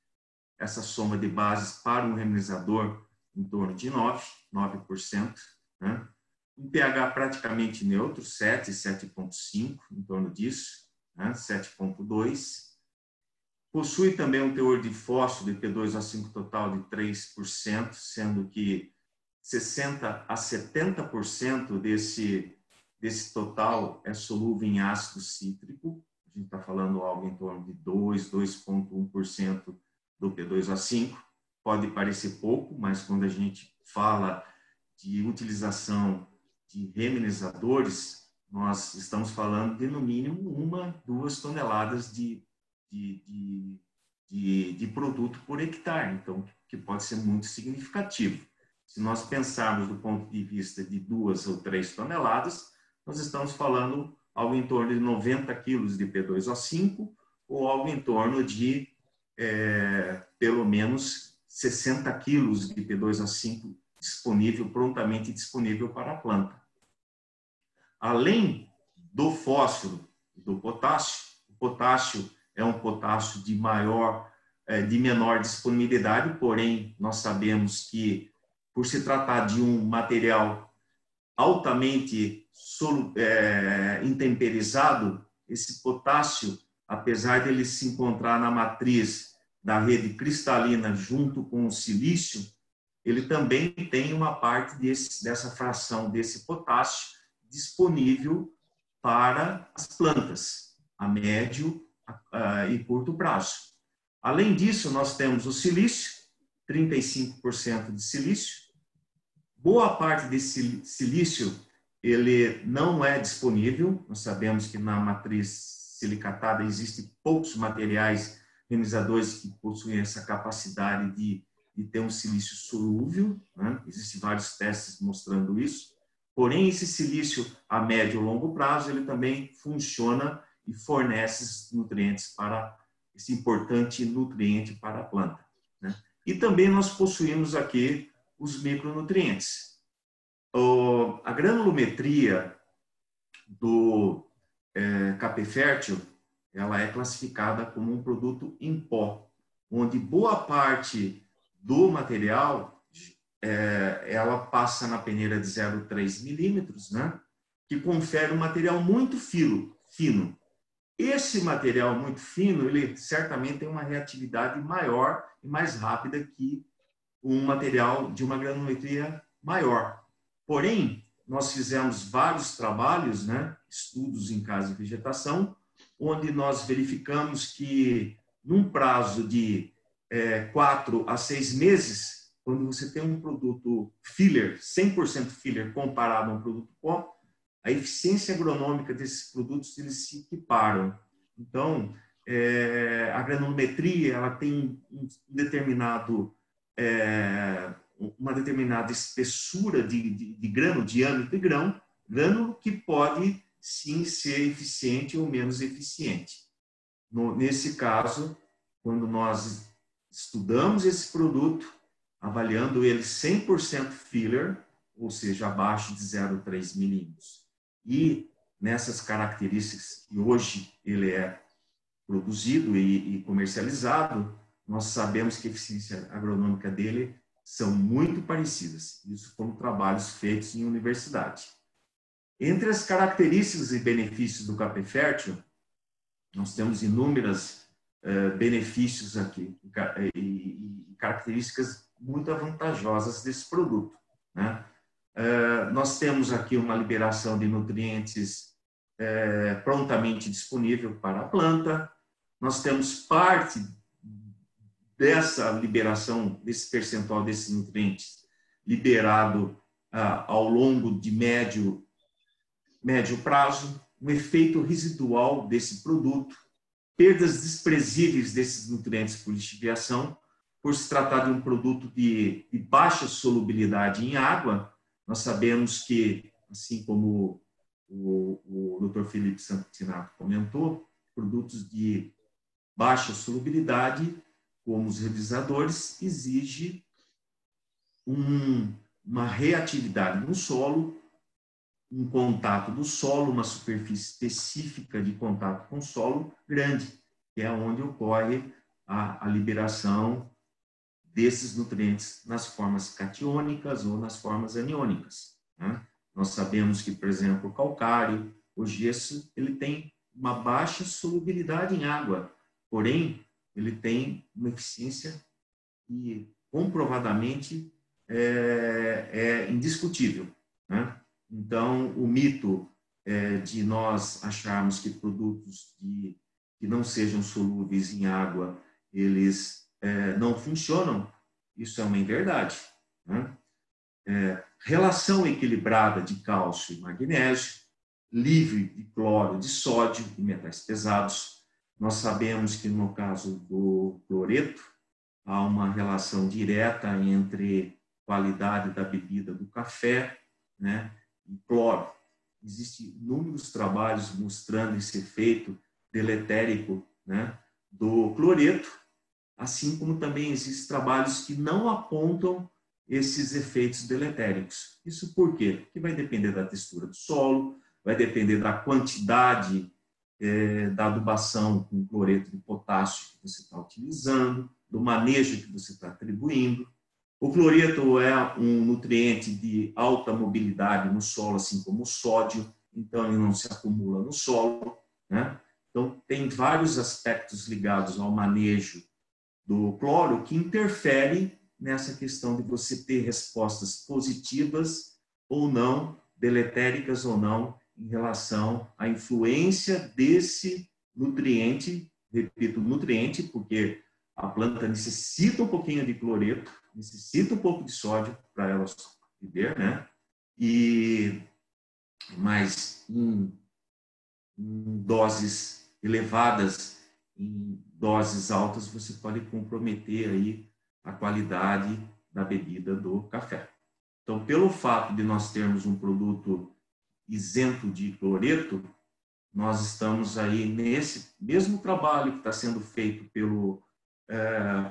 [SPEAKER 5] essa soma de bases para um reminizador em torno de 9%, né? Um pH praticamente neutro, 7, 7,5, em torno disso, né? 7,2. Possui também um teor de fósforo de P2O5 total de 3%, sendo que 60% a 70% desse total é solúvel em ácido cítrico. A gente está falando algo em torno de 2,1% do P2O5. Pode parecer pouco, mas quando a gente fala de utilização de reminizadores, nós estamos falando de, no mínimo, 1, 2 toneladas de produto por hectare, então, que pode ser muito significativo. Se nós pensarmos do ponto de vista de 2 ou 3 toneladas, nós estamos falando algo em torno de 90 quilos de P2O5 ou algo em torno de, pelo menos, 60 quilos de P2O5 prontamente disponível para a planta. Além do fósforo e do potássio, o potássio é um potássio de menor disponibilidade, porém, nós sabemos que, por se tratar de um material altamente intemperizado, esse potássio, apesar dele se encontrar na matriz da rede cristalina junto com o silício, ele também tem uma parte dessa fração desse potássio disponível para as plantas, a médio e curto prazo. Além disso, nós temos o silício, 35% de silício. Boa parte desse silício, ele não é disponível. Nós sabemos que na matriz silicatada existem poucos materiais ionizadores que possuem essa capacidade de ter um silício solúvel, né? Existem vários testes mostrando isso. Porém, esse silício a médio e longo prazo, ele também funciona e fornece nutrientes para esse importante nutriente para a planta, né? E também nós possuímos aqui os micronutrientes. A granulometria do café fértil, ela é classificada como um produto em pó, onde boa parte do material ela passa na peneira de 0,3 milímetros, né? Que confere um material muito fino. Esse material muito fino, ele certamente tem uma reatividade maior e mais rápida que um material de uma granulometria maior. Porém, nós fizemos vários trabalhos, né, estudos em casa de vegetação, onde nós verificamos que, num prazo de 4 a 6 meses, quando você tem um produto filler, 100% filler, comparado a um produto pó, a eficiência agronômica desses produtos, eles se equiparam. Então, a granulometria, ela tem uma determinada espessura de grano, diâmetro de grânulo, que pode, sim, ser eficiente ou menos eficiente. Nesse caso, quando nós estudamos esse produto, avaliando ele 100% filler, ou seja, abaixo de 0,3 milímetros, e nessas características que hoje ele é produzido e comercializado, nós sabemos que a eficiência agronômica dele são muito parecidas. Isso foram trabalhos feitos em universidade. Entre as características e benefícios do café fértil, nós temos inúmeros benefícios aqui e características muito vantajosas desse produto, né? Nós temos aqui uma liberação de nutrientes prontamente disponível para a planta. Nós temos parte dessa liberação, desse percentual desses nutrientes liberado ao longo de médio prazo, um efeito residual desse produto, perdas desprezíveis desses nutrientes por lixiviação, por se tratar de um produto de baixa solubilidade em água. Nós sabemos que, assim como o Dr. Felipe Santinato comentou, produtos de baixa solubilidade, como os revisadores, exige uma reatividade no solo, um contato do solo, uma superfície específica de contato com o solo grande, que é onde ocorre a liberação desses nutrientes nas formas catiônicas ou nas formas aniônicas, né? Nós sabemos que, por exemplo, o calcário, o gesso, ele tem uma baixa solubilidade em água, porém, ele tem uma eficiência que comprovadamente é indiscutível, né? Então, o mito de nós acharmos que produtos que não sejam solúveis em água, eles não funcionam, isso é uma inverdade, né? Relação equilibrada de cálcio e magnésio, livre de cloro, de sódio e metais pesados. Nós sabemos que no caso do cloreto, há uma relação direta entre qualidade da bebida do café, né, e cloro. Existem inúmeros trabalhos mostrando esse efeito deletérico, né, do cloreto, assim como também existem trabalhos que não apontam esses efeitos deletéricos. Isso por quê? Porque vai depender da textura do solo, vai depender da quantidade da adubação com cloreto de potássio que você está utilizando, do manejo que você está atribuindo. O cloreto é um nutriente de alta mobilidade no solo, assim como o sódio, então ele não se acumula no solo, né? Então, tem vários aspectos ligados ao manejo do cloro que interfere nessa questão de você ter respostas positivas ou não, deletéricas ou não, em relação à influência desse nutriente, repito, nutriente, porque A planta necessita um pouquinho de cloreto, necessita um pouco de sódio para ela viver, né? Mas em doses elevadas, em doses altas, você pode comprometer aí a qualidade da bebida do café. Então, pelo fato de nós termos um produto isento de cloreto, nós estamos aí nesse mesmo trabalho que está sendo feito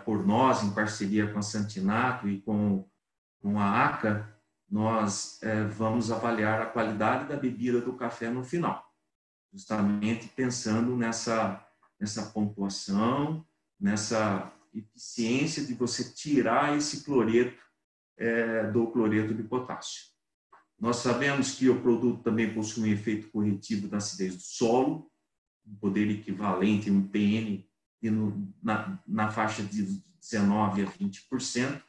[SPEAKER 5] por nós, em parceria com a Santinato e com a ACA, nós vamos avaliar a qualidade da bebida do café no final, justamente pensando nessa pontuação, nessa eficiência de você tirar esse cloreto do cloreto de potássio. Nós sabemos que o produto também possui um efeito corretivo da acidez do solo, um poder equivalente a um PN na faixa de 19% a 20%.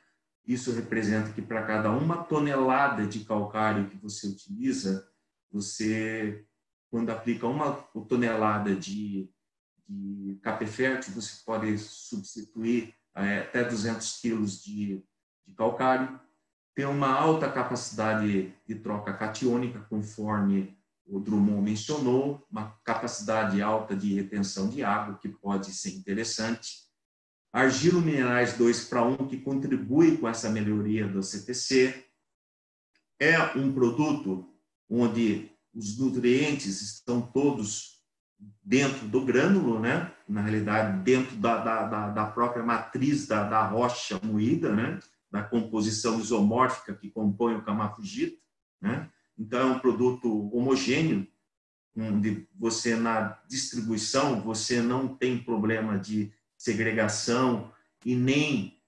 [SPEAKER 5] Isso representa que para cada 1 tonelada de calcário que você utiliza, você, quando aplica 1 tonelada de capé fértil, você pode substituir até 200 quilos de calcário. Tem uma alta capacidade de troca catiônica, conforme o Drummond mencionou, uma capacidade alta de retenção de água, que pode ser interessante. Argilo-minerais 2:1, que contribui com essa melhoria do CTC. É um produto onde os nutrientes estão todos dentro do grânulo, né? Na realidade, dentro da própria matriz da rocha moída, né? Da composição isomórfica que compõe o camafugito, né? Então, é um produto homogêneo, onde você, na distribuição, você não tem problema de segregação e nem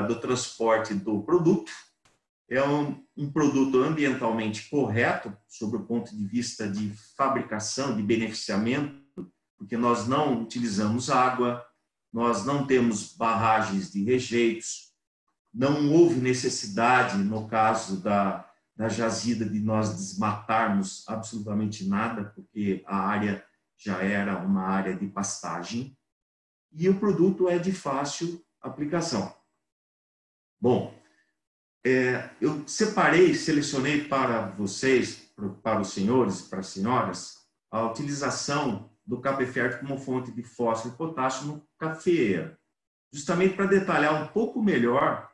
[SPEAKER 5] do transporte do produto. É um produto ambientalmente correto, sob o ponto de vista de fabricação, de beneficiamento, porque nós não utilizamos água, nós não temos barragens de rejeitos, não houve necessidade, no caso da jazida, de nós desmatarmos absolutamente nada, porque a área já era uma área de pastagem, e o produto é de fácil aplicação. Bom, eu selecionei para vocês, para os senhores e para as senhoras, a utilização do capé fértil como fonte de fósforo e potássio no cafeeiro, justamente para detalhar um pouco melhor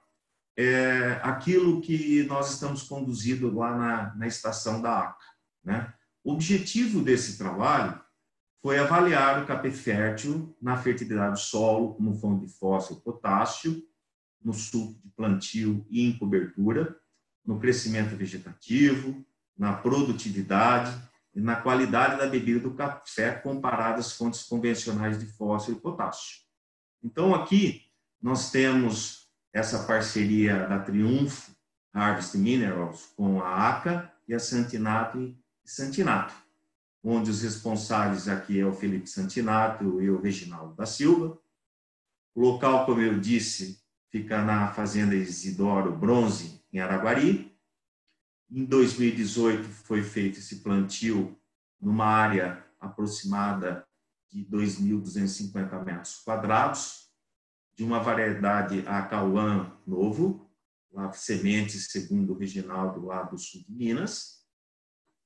[SPEAKER 5] aquilo que nós estamos conduzindo lá na estação da ACA, né? O objetivo desse trabalho foi avaliar o capé fértil na fertilidade do solo como fonte de fósforo e potássio, no suco de plantio e em cobertura, no crescimento vegetativo, na produtividade e na qualidade da bebida do café comparada às fontes convencionais de fósforo e potássio. Então, aqui nós temos essa parceria da Triunfo Harvest Minerals com a ACA e a Santinato e Santinato, onde os responsáveis aqui é o Felipe Santinato e o Reginaldo da Silva. O local, como eu disse, fica na Fazenda Isidoro Bronze, em Araguari. Em 2018 foi feito esse plantio numa área aproximada de 2.250 metros quadrados, de uma variedade Acauã novo, lá sementes segundo o Reginaldo, lá do sul de Minas.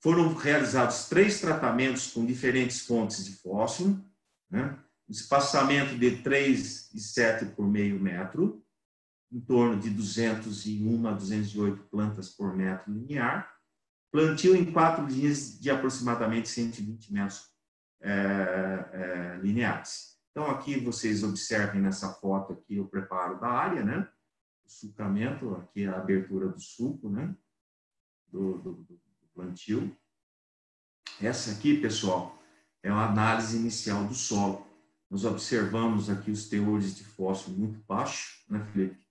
[SPEAKER 5] Foram realizados 3 tratamentos com diferentes fontes de fósforo, né? Espaçamento de 3,7 por meio metro, em torno de 201 a 208 plantas por metro linear. Plantio em 4 linhas de aproximadamente 120 metros lineares. Então, aqui vocês observem nessa foto aqui o preparo da área, né? O sulcamento, aqui a abertura do suco, né? Do plantio. Essa aqui, pessoal, é uma análise inicial do solo. Nós observamos aqui os teores de fósforo muito baixos, né, Felipe?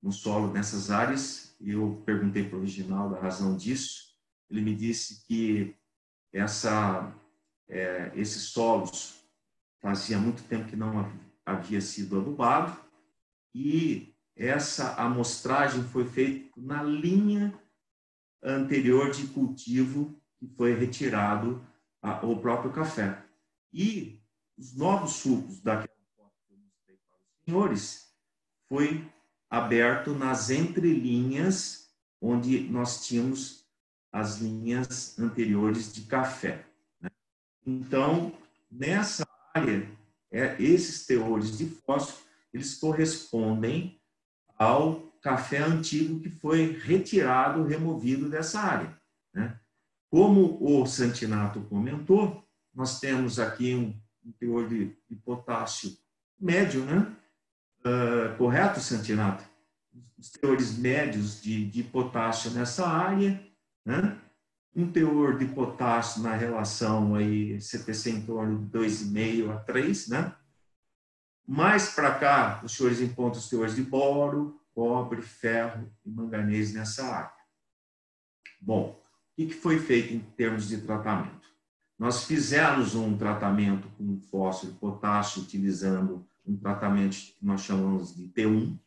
[SPEAKER 5] No solo nessas áreas, e eu perguntei para o Reginaldo a razão disso. Ele me disse que esses solos fazia muito tempo que não havia sido adubado, e essa amostragem foi feita na linha anterior de cultivo que foi retirado o próprio café. E os novos sucos daquela foto que eu mostrei para os senhores, foi aberto nas entrelinhas, onde nós tínhamos as linhas anteriores de café. Então, nessa área, esses teores de fósforo, eles correspondem ao café antigo que foi retirado, removido dessa área, né? Como o Santinato comentou, nós temos aqui um teor de potássio médio, né? Correto, Santinato? Os teores médios de potássio nessa área, né? Um teor de potássio na relação aí, CPC em torno de 2,5 a 3, né? Mais para cá, os senhores encontram os teores de boro, cobre, ferro e manganês nessa área. Bom, o que foi feito em termos de tratamento? Nós fizemos um tratamento com fósforo e potássio utilizando um tratamento que nós chamamos de T1,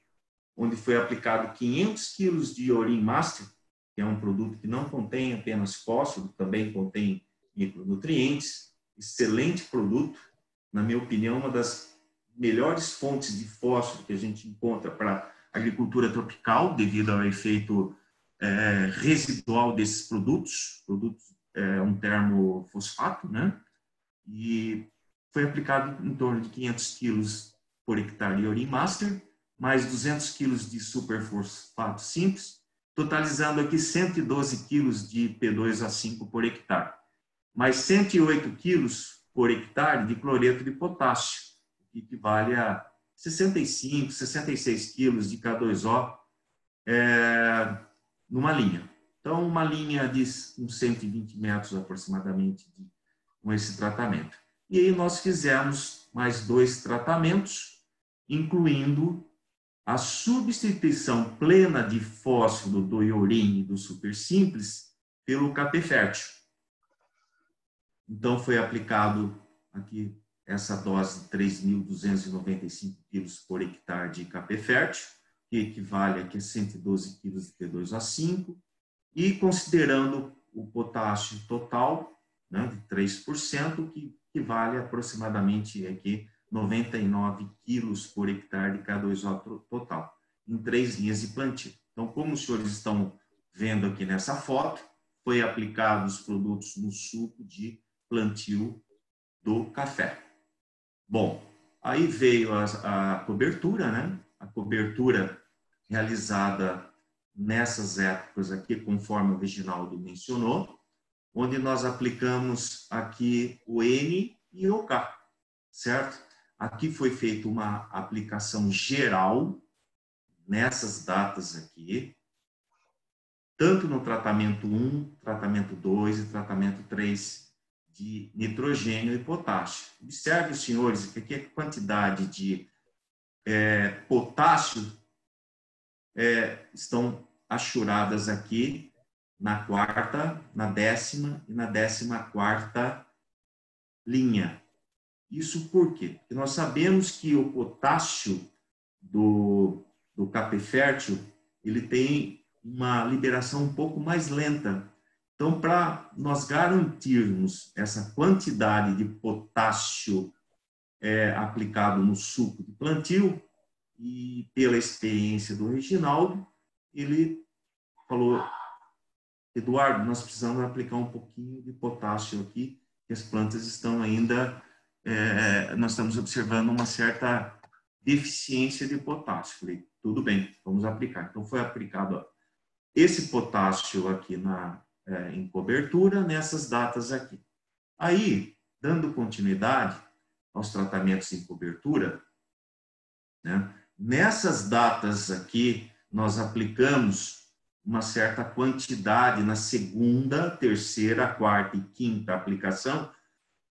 [SPEAKER 5] onde foi aplicado 500 quilos de Iorim Master, que é um produto que não contém apenas fósforo, também contém micronutrientes, excelente produto, na minha opinião, uma das melhores fontes de fósforo que a gente encontra para agricultura tropical, devido ao efeito residual desses produtos é um termofosfato, né? E foi aplicado em torno de 500 quilos por hectare de Iorim Master, mais 200 quilos de superfosfato simples, totalizando aqui 112 quilos de P2A5 por hectare, mais 108 quilos por hectare de cloreto de potássio, que equivale a 65, 66 quilos de K2O numa linha. Então, uma linha de uns 120 metros aproximadamente com esse tratamento. E aí nós fizemos mais 2 tratamentos, incluindo a substituição plena de fósforo do iorim e do super simples pelo capê fértil. Então, foi aplicado aqui essa dose de 3.295 quilos por hectare de capê fértil, que equivale aqui a 112 quilos de P2A5, e considerando o potássio total, né, de 3%, que equivale a aproximadamente aqui 99 quilos por hectare de K2O total, em 3 linhas de plantio. Então, como os senhores estão vendo aqui nessa foto, foi aplicado os produtos no suco de plantio do café. Bom, aí veio a cobertura, né? A cobertura realizada nessas épocas aqui, conforme o Reginaldo mencionou, onde nós aplicamos aqui o N e o K, certo? Aqui foi feita uma aplicação geral nessas datas aqui, tanto no tratamento 1, tratamento 2 e tratamento 3 de nitrogênio e potássio. Observe, os senhores, que aqui a quantidade de potássio estão achuradas aqui na 4ª, na 10ª e na 14ª linha. Isso por quê? Porque nós sabemos que o potássio do capê fértil, ele tem uma liberação um pouco mais lenta. Então, para nós garantirmos essa quantidade de potássio aplicado no suco de plantio, e pela experiência do Reginaldo, ele falou: Eduardo, nós precisamos aplicar um pouquinho de potássio aqui, que as plantas estão ainda, nós estamos observando uma certa deficiência de potássio. Falei, tudo bem, vamos aplicar. Então, foi aplicado esse potássio aqui em cobertura, nessas datas aqui. Aí, dando continuidade aos tratamentos em cobertura, né, nessas datas aqui, nós aplicamos uma certa quantidade na 2ª, 3ª, 4ª e 5ª aplicação,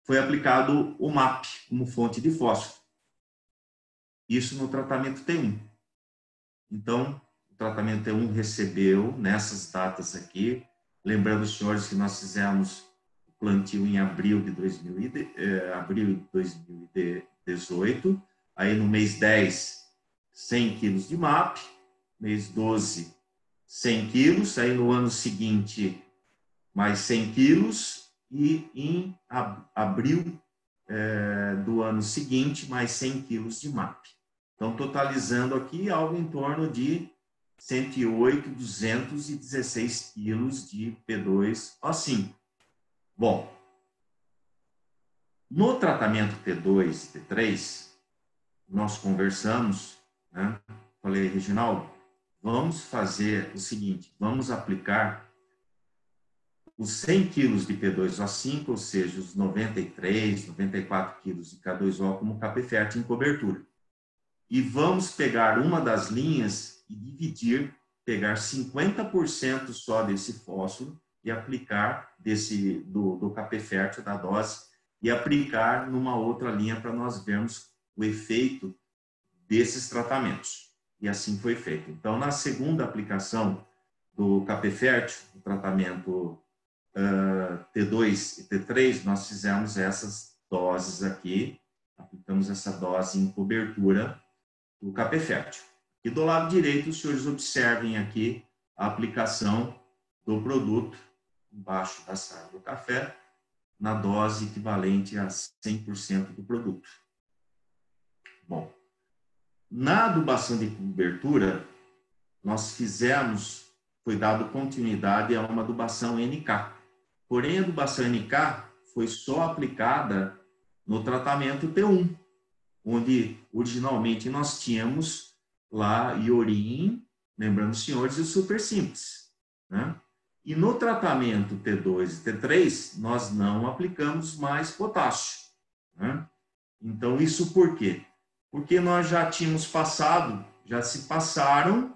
[SPEAKER 5] foi aplicado o MAP como fonte de fósforo. Isso no tratamento T1. Então, o tratamento T1 recebeu, nessas datas aqui, lembrando os senhores que nós fizemos o plantio em abril de 2018, aí no mês 10, 100 quilos de MAP, mês 12, 100 quilos, aí no ano seguinte, mais 100 quilos, e em abril do ano seguinte, mais 100 quilos de MAP. Então, totalizando aqui algo em torno de 108.216 quilos de P2O5. Bom, no tratamento T2 e T3, nós conversamos, né? Falei, Reginaldo, vamos fazer o seguinte, vamos aplicar os 100 quilos de P2O5, ou seja, os 93, 94 quilos de K2O como capeferte em cobertura. E vamos pegar uma das linhas e dividir, pegar 50% só desse fósforo e aplicar do capefértil, da dose, e aplicar numa outra linha para nós vermos o efeito desses tratamentos. E assim foi feito. Então, na segunda aplicação do capefértil, o tratamento T2 e T3, nós fizemos essas doses aqui, aplicamos essa dose em cobertura do capefértil. E do lado direito, os senhores observem aqui a aplicação do produto embaixo da sala do café, na dose equivalente a 100% do produto. Bom, na adubação de cobertura, nós foi dado continuidade a uma adubação NK. Porém, a adubação NK foi só aplicada no tratamento T1, onde originalmente nós tínhamos lá iorim, lembrando os senhores, e o super simples, né? E no tratamento T2 e T3, nós não aplicamos mais potássio, né? Então, isso por quê? Porque nós já tínhamos já se passaram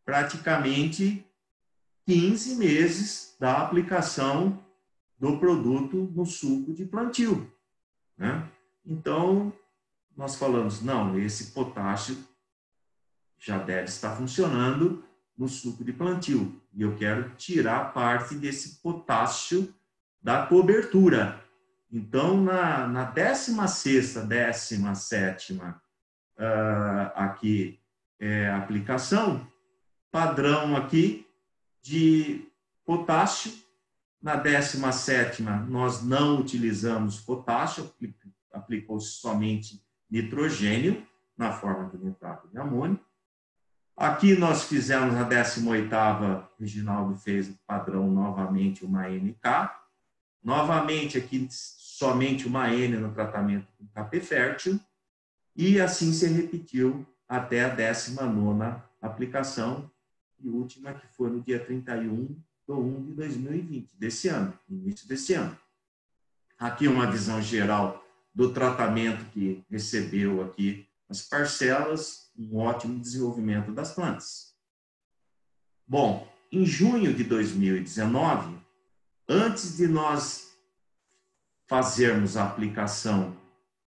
[SPEAKER 5] praticamente 15 meses da aplicação do produto no suco de plantio, né? Então, nós falamos, não, esse potássio já deve estar funcionando no suco de plantio. E eu quero tirar parte desse potássio da cobertura. Então, na 16ª, 17ª aqui aplicação, padrão aqui de potássio. Na 17ª, nós não utilizamos potássio, aplicou-se somente nitrogênio, na forma do nitrato de amônio. Aqui nós fizemos a 18ª, o Reginaldo fez o padrão novamente uma NK. Novamente aqui somente uma N no tratamento com capefértil. E assim se repetiu até a 19ª aplicação, e última que foi no dia 31/1/2020, desse ano, início desse ano. Aqui uma visão geral do tratamento que recebeu aqui as parcelas, um ótimo desenvolvimento das plantas. Bom, em junho de 2019, antes de nós fazermos a aplicação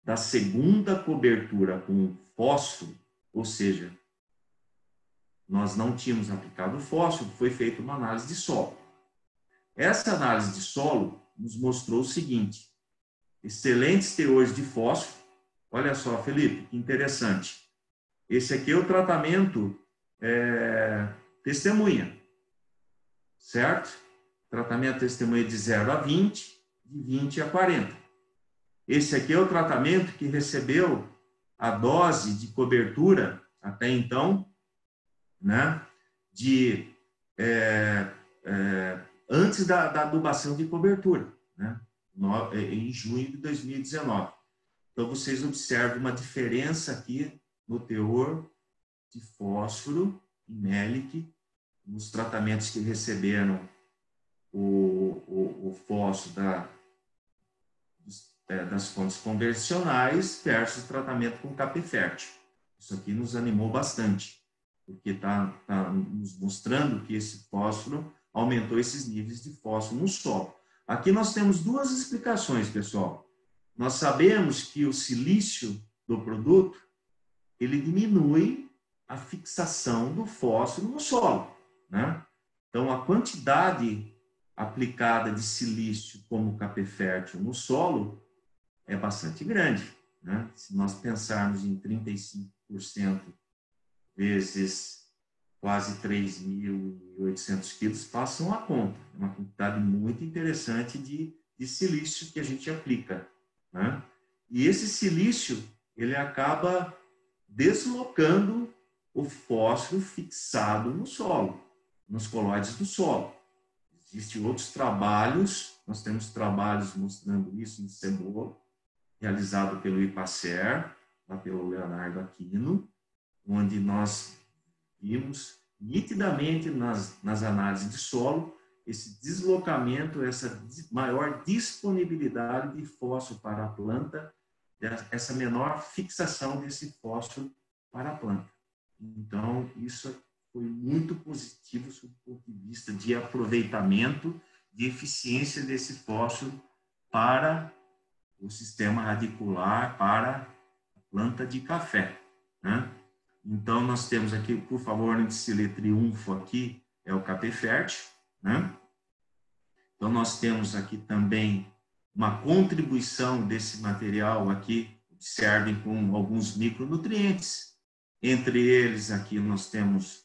[SPEAKER 5] da segunda cobertura com fósforo, ou seja, nós não tínhamos aplicado fósforo, foi feita uma análise de solo. Essa análise de solo nos mostrou o seguinte: excelentes teores de fósforo. Olha só, Felipe, que interessante. Esse aqui é o tratamento testemunha, certo? Tratamento testemunha de 0 a 20, de 20 a 40. Esse aqui é o tratamento que recebeu a dose de cobertura, até então, né, antes da adubação de cobertura, né, em junho de 2019. Então, vocês observam uma diferença aqui no teor de fósforo e MELIC nos tratamentos que receberam o fósforo das fontes convencionais versus tratamento com capefértil. Isso aqui nos animou bastante, porque está nos mostrando que esse fósforo aumentou esses níveis de fósforo no solo. Aqui nós temos duas explicações, pessoal. Nós sabemos que o silício do produto, ele diminui a fixação do fósforo no solo, né? Então, a quantidade aplicada de silício como capefértil no solo é bastante grande, né? Se nós pensarmos em 35% vezes quase 3.800 quilos, façam a conta. É uma quantidade muito interessante de silício que a gente aplica, né? E esse silício, ele acaba deslocando o fósforo fixado no solo, nos colóides do solo. Existem outros trabalhos, nós temos trabalhos mostrando isso em cebola, realizado pelo IPACER, lá pelo Leonardo Aquino, onde nós vimos nitidamente nas análises de solo esse deslocamento, essa maior disponibilidade de fósforo para a planta, essa menor fixação desse fósforo para a planta. Então, isso foi muito positivo sob o ponto de vista de aproveitamento, de eficiência desse fósforo para o sistema radicular, para a planta de café, né? Então, nós temos aqui, por favor, onde se lê triunfo aqui, é o capê fértil, né? Então, nós temos aqui também uma contribuição desse material aqui, observem, com alguns micronutrientes. Entre eles, aqui nós temos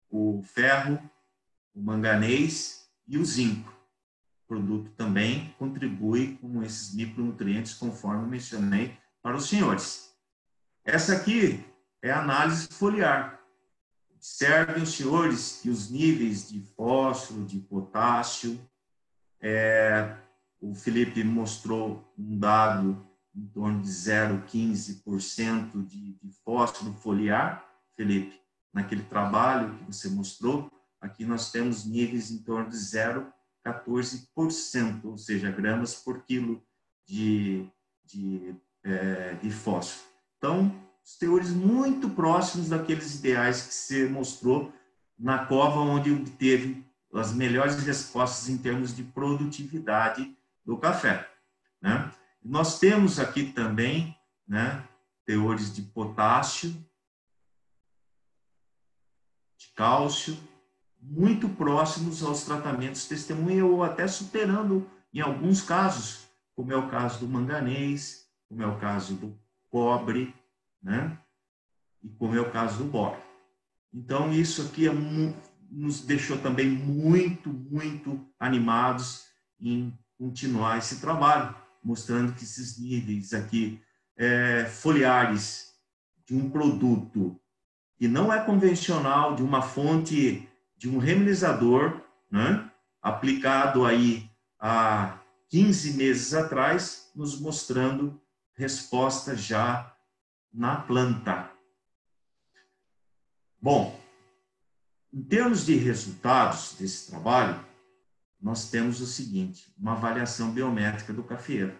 [SPEAKER 5] o ferro, o manganês e o zinco. O produto também contribui com esses micronutrientes, conforme eu mencionei para os senhores. Essa aqui é a análise foliar. Observem os senhores que os níveis de fósforo, de potássio, o Felipe mostrou um dado em torno de 0,15% de fósforo foliar, Felipe, naquele trabalho que você mostrou, aqui nós temos níveis em torno de 0,14%, ou seja, gramas por quilo de fósforo. Então, os teores muito próximos daqueles ideais que você mostrou na cova, onde obteve as melhores respostas em termos de produtividade do café, né? Nós temos aqui também, né, teores de potássio, de cálcio, muito próximos aos tratamentos testemunha ou até superando em alguns casos, como é o caso do manganês, como é o caso do cobre, né, e como é o caso do boro. Então, isso aqui nos deixou também muito animados em continuar esse trabalho, mostrando que esses níveis aqui foliares de um produto que não é convencional, de uma fonte, de um reminizador, né, aplicado aí há 15 meses atrás, nos mostrando resposta já na planta. Bom, em termos de resultados desse trabalho, nós temos o seguinte, uma avaliação biométrica do cafeeiro,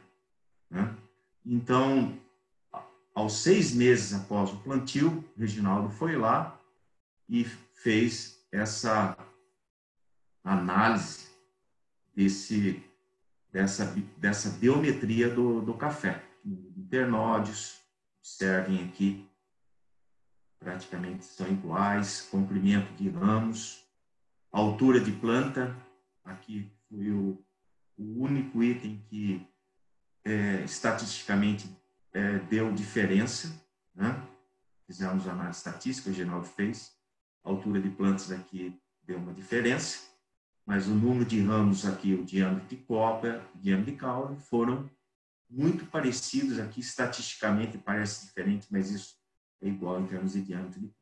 [SPEAKER 5] né? Então, aos 6 meses após o plantio, o Reginaldo foi lá e fez essa análise dessa biometria do café. Internódios, observem aqui, praticamente são iguais, comprimento de ramos, altura de planta, aqui foi o único item que estatisticamente deu diferença, né? Fizemos análise estatística, o Reginaldo fez, a altura de plantas aqui deu uma diferença, mas o número de ramos aqui, o diâmetro de copa, o diâmetro de caule, foram muito parecidos aqui, estatisticamente parece diferente, mas isso é igual em termos de diâmetro de copa.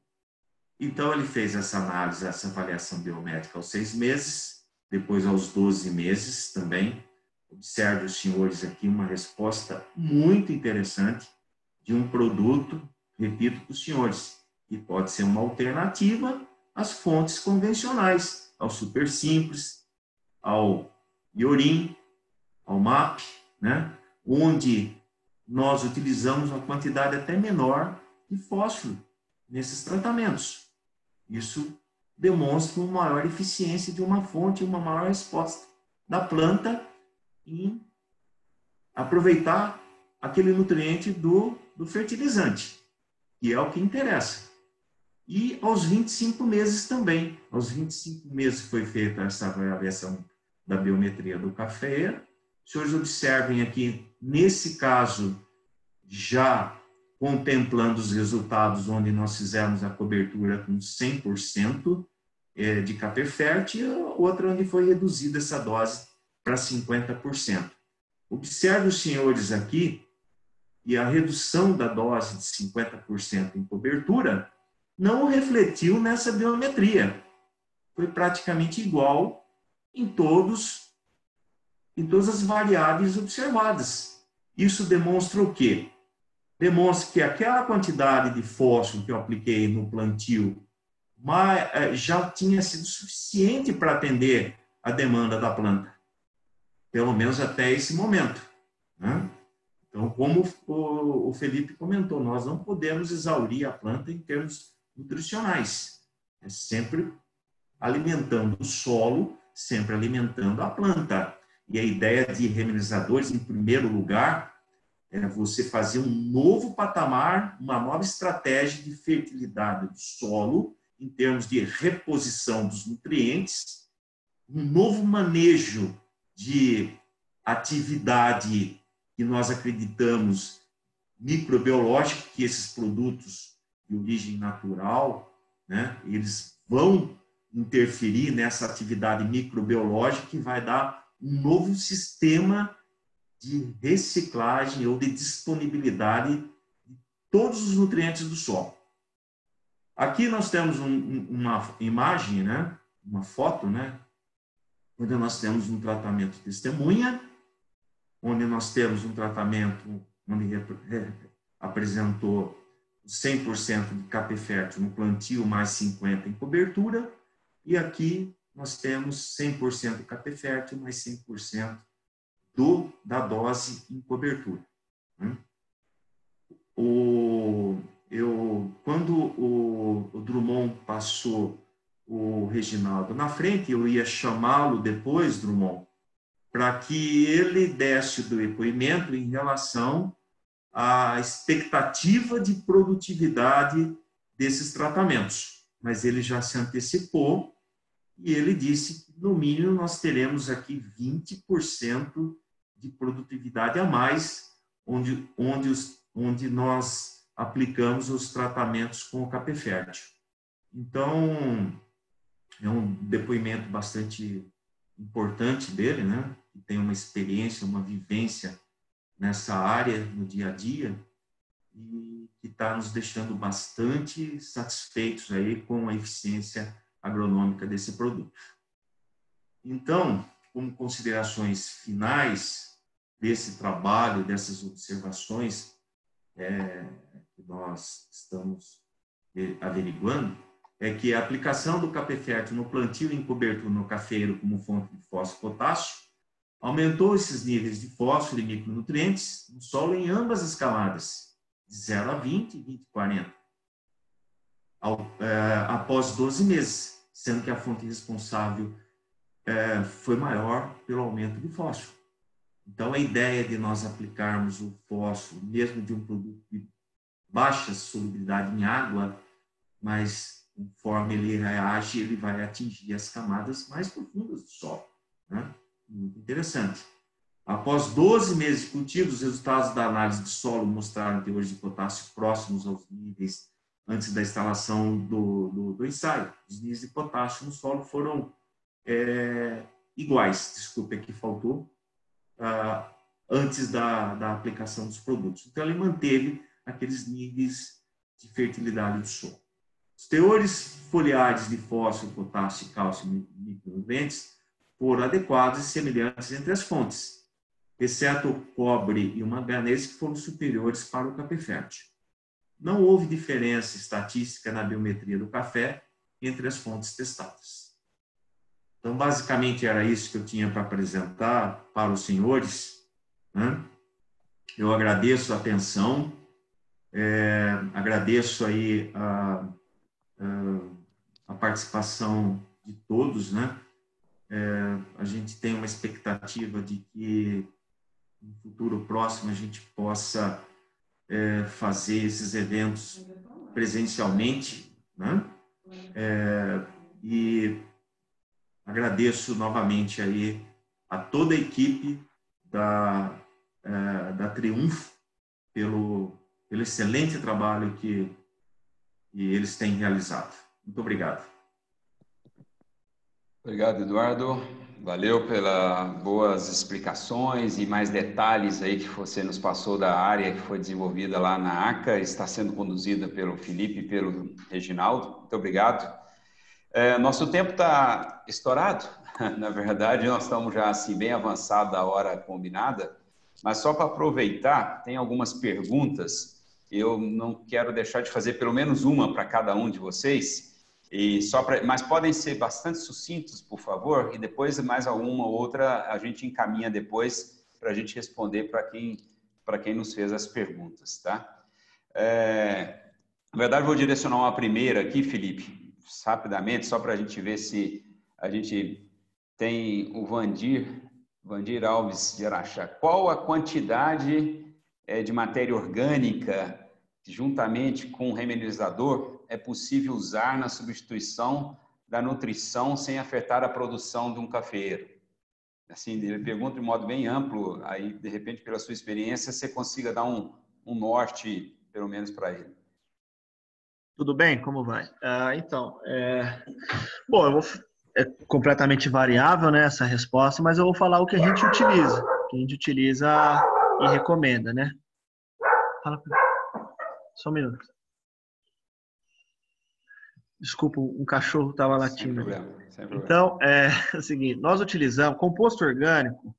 [SPEAKER 5] Então, ele fez essa análise, essa avaliação biométrica aos 6 meses, depois aos 12 meses também. Observe os senhores aqui uma resposta muito interessante de um produto, repito para os senhores, que pode ser uma alternativa às fontes convencionais, ao super simples, ao iorim, ao MAP, né? Onde nós utilizamos uma quantidade até menor de fósforo nesses tratamentos. Isso demonstra uma maior eficiência de uma fonte, uma maior resposta da planta em aproveitar aquele nutriente do fertilizante, que é o que interessa. E aos 25 meses também. Aos 25 meses foi feita essa avaliação da biometria do cafeeiro. Os senhores observem aqui, nesse caso, já contemplando os resultados onde nós fizemos a cobertura com 100% de capê fértil, e outra onde foi reduzida essa dose para 50%. Observe os senhores aqui e a redução da dose de 50% em cobertura não refletiu nessa biometria. Foi praticamente igual em todas as variáveis observadas. Isso demonstra o quê? Demonstra que aquela quantidade de fósforo que eu apliquei no plantio já tinha sido suficiente para atender a demanda da planta, pelo menos até esse momento, né? Então, como o Felipe comentou, nós não podemos exaurir a planta em termos nutricionais. É sempre alimentando o solo, sempre alimentando a planta. E a ideia de remineralizadores, em primeiro lugar, é você fazer um novo patamar, uma nova estratégia de fertilidade do solo, em termos de reposição dos nutrientes, um novo manejo de atividade que nós acreditamos microbiológica, que esses produtos de origem natural, né, eles vão interferir nessa atividade microbiológica que vai dar um novo sistema de reciclagem ou de disponibilidade de todos os nutrientes do solo. Aqui nós temos uma imagem, né, uma foto, né, onde nós temos um tratamento testemunha, onde nós temos um tratamento onde apresentou 100% de capim fértil no plantio, mais 50% em cobertura, e aqui nós temos 100% de capim fértil, mais 100% da dose em cobertura. Quando o Drummond passou o Reginaldo na frente, eu ia chamá-lo depois, Drummond, para que ele desse o depoimento em relação à expectativa de produtividade desses tratamentos. Mas ele já se antecipou e ele disse que, no mínimo, nós teremos aqui 20% de produtividade a mais, onde nós aplicamos os tratamentos com o capim fértil. Então, é um depoimento bastante importante dele, né? Que tem uma experiência, uma vivência nessa área no dia a dia e que está nos deixando bastante satisfeitos aí com a eficiência agronômica desse produto. Então, como considerações finais desse trabalho, dessas observações que nós estamos averiguando, é que a aplicação do capim fértil no plantio e em cobertura no cafeiro como fonte de fósforo e potássio aumentou esses níveis de fósforo e micronutrientes no solo em ambas as camadas, de 0 a 20 e 20 a 40, após 12 meses, sendo que a fonte responsável foi maior pelo aumento de fósforo. Então, a ideia de nós aplicarmos o fósforo, mesmo de um produto de baixa solubilidade em água, mas conforme ele reage, ele vai atingir as camadas mais profundas do solo, né? Muito interessante. Após 12 meses de cultivo, os resultados da análise de solo mostraram teores de potássio próximos aos níveis antes da instalação do ensaio. Os níveis de potássio no solo foram iguais, desculpe, aqui faltou, antes da aplicação dos produtos. Então, ele manteve aqueles níveis de fertilidade do solo. Os teores foliares de fósforo, potássio, cálcio e micronutrientes foram adequados e semelhantes entre as fontes, exceto o cobre e o manganês, que foram superiores para o capim fértil. Não houve diferença estatística na biometria do café entre as fontes testadas. Então, basicamente, era isso que eu tinha para apresentar para os senhores, né? Eu agradeço a atenção, agradeço aí a participação de todos, né? A gente tem uma expectativa de que no futuro próximo a gente possa fazer esses eventos presencialmente, né? E agradeço novamente aí a toda a equipe da Triunfo pelo excelente trabalho que eles têm realizado. Muito obrigado.
[SPEAKER 3] Obrigado, Eduardo. Valeu pelas boas explicações e mais detalhes aí que você nos passou da área que foi desenvolvida lá na ACA, está sendo conduzida pelo Felipe e pelo Reginaldo. Muito obrigado. Nosso tempo está estourado, na verdade, nós estamos já assim bem avançado da hora combinada, mas só para aproveitar, tem algumas perguntas, eu não quero deixar de fazer pelo menos uma para cada um de vocês, mas podem ser bastante sucintos, por favor, e depois mais alguma outra a gente encaminha depois para a gente responder para quem nos fez as perguntas, tá? Na verdade, vou direcionar uma primeira aqui, Felipe, rapidamente, só para a gente ver se a gente tem o Vandir Alves de Araxá. Qual a quantidade de matéria orgânica, juntamente com o remineralizador, é possível usar na substituição da nutrição sem afetar a produção de um cafeeiro? Assim, ele pergunta de modo bem amplo, aí, de repente, pela sua experiência, você consiga dar um norte, pelo menos, para ele.
[SPEAKER 1] Tudo bem? Como vai? Bom, é completamente variável, né, essa resposta, mas eu vou falar o que a gente utiliza e recomenda, né? Fala comigo. Só um minuto. Desculpa, um cachorro estava latindo.
[SPEAKER 3] Sem problema.
[SPEAKER 1] Então, é o seguinte, nós utilizamos composto orgânico,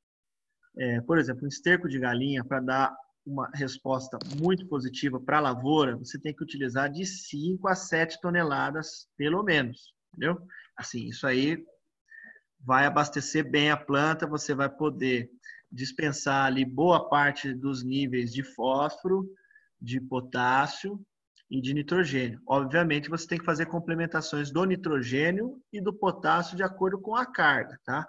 [SPEAKER 1] por exemplo, um esterco de galinha, para dar uma resposta muito positiva para a lavoura, você tem que utilizar de 5 a 7 toneladas, pelo menos, entendeu? Assim, isso aí vai abastecer bem a planta, você vai poder dispensar ali boa parte dos níveis de fósforo, de potássio e de nitrogênio. Obviamente, você tem que fazer complementações do nitrogênio e do potássio de acordo com a carga, tá?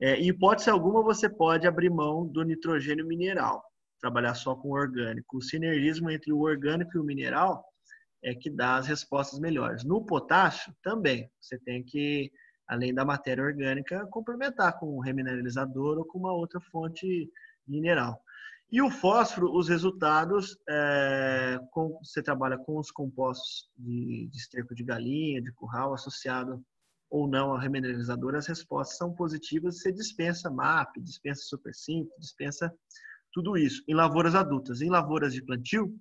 [SPEAKER 1] Em hipótese alguma, você pode abrir mão do nitrogênio mineral, trabalhar só com o orgânico. O sinergismo entre o orgânico e o mineral é que dá as respostas melhores. No potássio, também, você tem que, além da matéria orgânica, complementar com um remineralizador ou com uma outra fonte mineral. E o fósforo, os resultados, você trabalha com os compostos de esterco de galinha, de curral, associado ou não ao remineralizador, as respostas são positivas, você dispensa MAP, dispensa Super Simples, dispensa tudo isso em lavouras adultas. Em lavouras de plantio,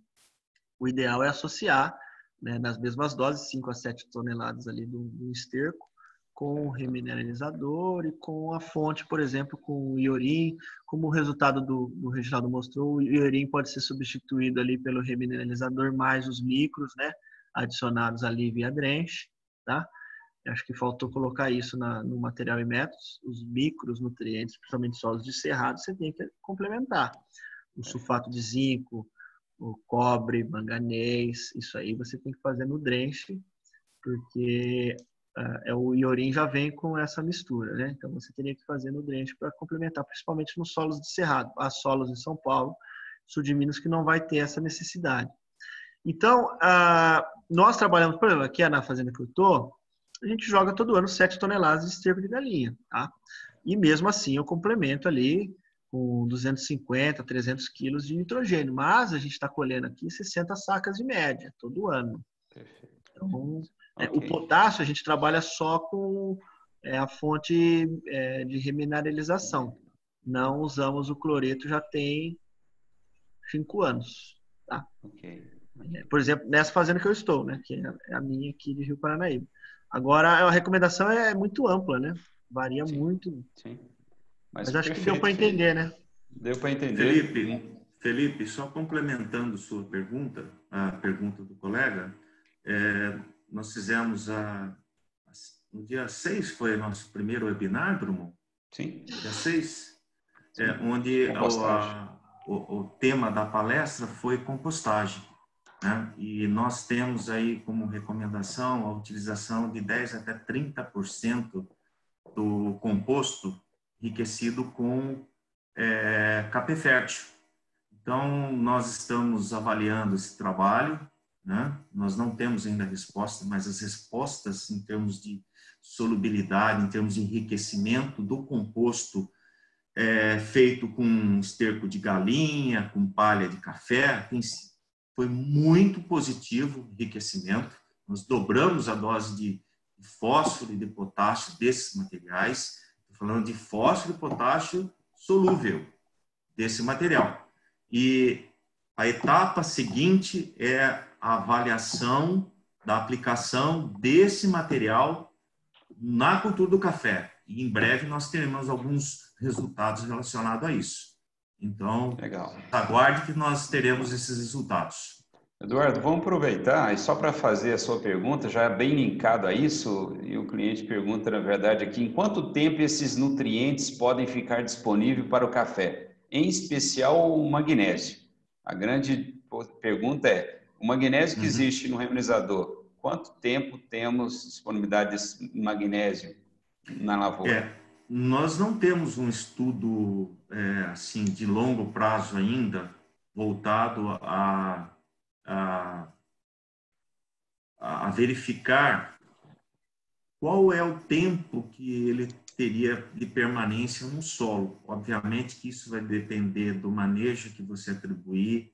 [SPEAKER 1] o ideal é associar, né, nas mesmas doses, 5 a 7 toneladas ali do esterco, com o remineralizador e com a fonte, por exemplo, com o iorim. Como o resultado do Reginaldo mostrou, o iorim pode ser substituído ali pelo remineralizador mais os micros, né, adicionados ali via drenche, tá? Acho que faltou colocar isso no material e métodos. Os micros nutrientes, principalmente solos de cerrado, você tem que complementar. O sulfato de zinco, o cobre, manganês, isso aí você tem que fazer no drenche, porque o iorim já vem com essa mistura, né? Então você teria que fazer no drenche para complementar, principalmente nos solos de cerrado. Há solos em São Paulo, sul de Minas, que não vai ter essa necessidade. Então, nós trabalhamos, por exemplo, aqui na fazenda que eu estou, a gente joga todo ano 7 toneladas de esterco de galinha, tá? E mesmo assim eu complemento ali com 250, 300 quilos de nitrogênio, mas a gente está colhendo aqui 60 sacas de média todo ano. Então, o potássio a gente trabalha só com a fonte de remineralização. Não usamos o cloreto já tem 5 anos, tá? Por exemplo, nessa fazenda que eu estou, né? Que é a minha aqui de Rio Paranaíba. Agora, a recomendação é muito ampla, né? Varia muito.
[SPEAKER 3] Sim.
[SPEAKER 1] Mas acho que deu para entender, né?
[SPEAKER 3] Deu para entender.
[SPEAKER 5] Felipe, só complementando sua pergunta, a pergunta do colega, nós fizemos no dia 6, foi o nosso primeiro webinar, Drummond?
[SPEAKER 3] Sim.
[SPEAKER 5] Dia 6, onde o tema da palestra foi compostagem. Né? E nós temos aí como recomendação a utilização de 10 até 30% do composto enriquecido com capé fértil. Então, nós estamos avaliando esse trabalho, né? Nós não temos ainda a resposta, mas as respostas em termos de solubilidade, em termos de enriquecimento do composto feito com esterco de galinha, com palha de café, foi muito positivo o enriquecimento. Nós dobramos a dose de fósforo e de potássio desses materiais. falando de fósforo e potássio solúvel desse material. E a etapa seguinte é a avaliação da aplicação desse material na cultura do café. E em breve nós teremos alguns resultados relacionados a isso. Então,
[SPEAKER 3] legal,
[SPEAKER 5] aguarde que nós teremos esses resultados.
[SPEAKER 3] Eduardo, vamos aproveitar, e só para fazer a sua pergunta, já bem linkado a isso, e o cliente pergunta, na verdade, aqui, em quanto tempo esses nutrientes podem ficar disponíveis para o café? Em especial o magnésio. A grande pergunta é, o magnésio que existe no reionizador, quanto tempo temos disponibilidade desse magnésio na lavoura?
[SPEAKER 5] Nós não temos um estudo assim, de longo prazo ainda, voltado a verificar qual é o tempo que ele teria de permanência no solo. Obviamente que isso vai depender do manejo que você atribuir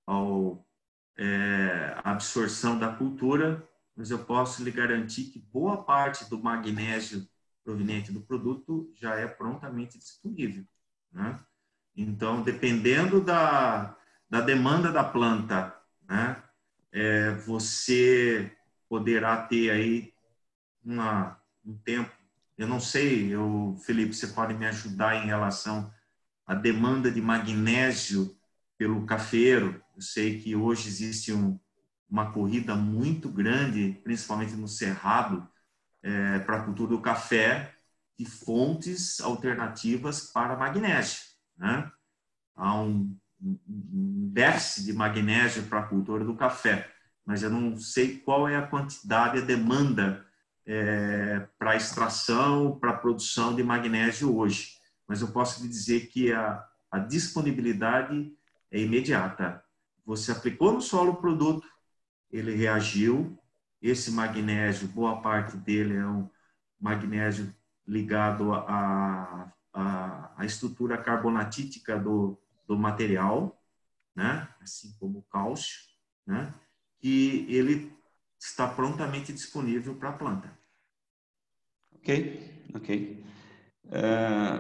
[SPEAKER 5] à absorção da cultura, mas eu posso lhe garantir que boa parte do magnésio proveniente do produto já é prontamente disponível, né? Então, dependendo da demanda da planta, né, você poderá ter aí um tempo. Eu não sei, Felipe, você pode me ajudar em relação à demanda de magnésio pelo cafeiro. Eu sei que hoje existe uma corrida muito grande, principalmente no Cerrado, para a cultura do café, de fontes alternativas para magnésio, né? Há um déficit de magnésio para a cultura do café, mas eu não sei qual é a quantidade, a demanda para extração, para produção de magnésio hoje. Mas eu posso lhe dizer que a disponibilidade é imediata. Você aplicou no solo o produto, ele reagiu, esse magnésio, boa parte dele é um magnésio ligado à estrutura carbonatítica do material, né? Assim como o cálcio, né? E ele está prontamente disponível para a planta.
[SPEAKER 3] Ok.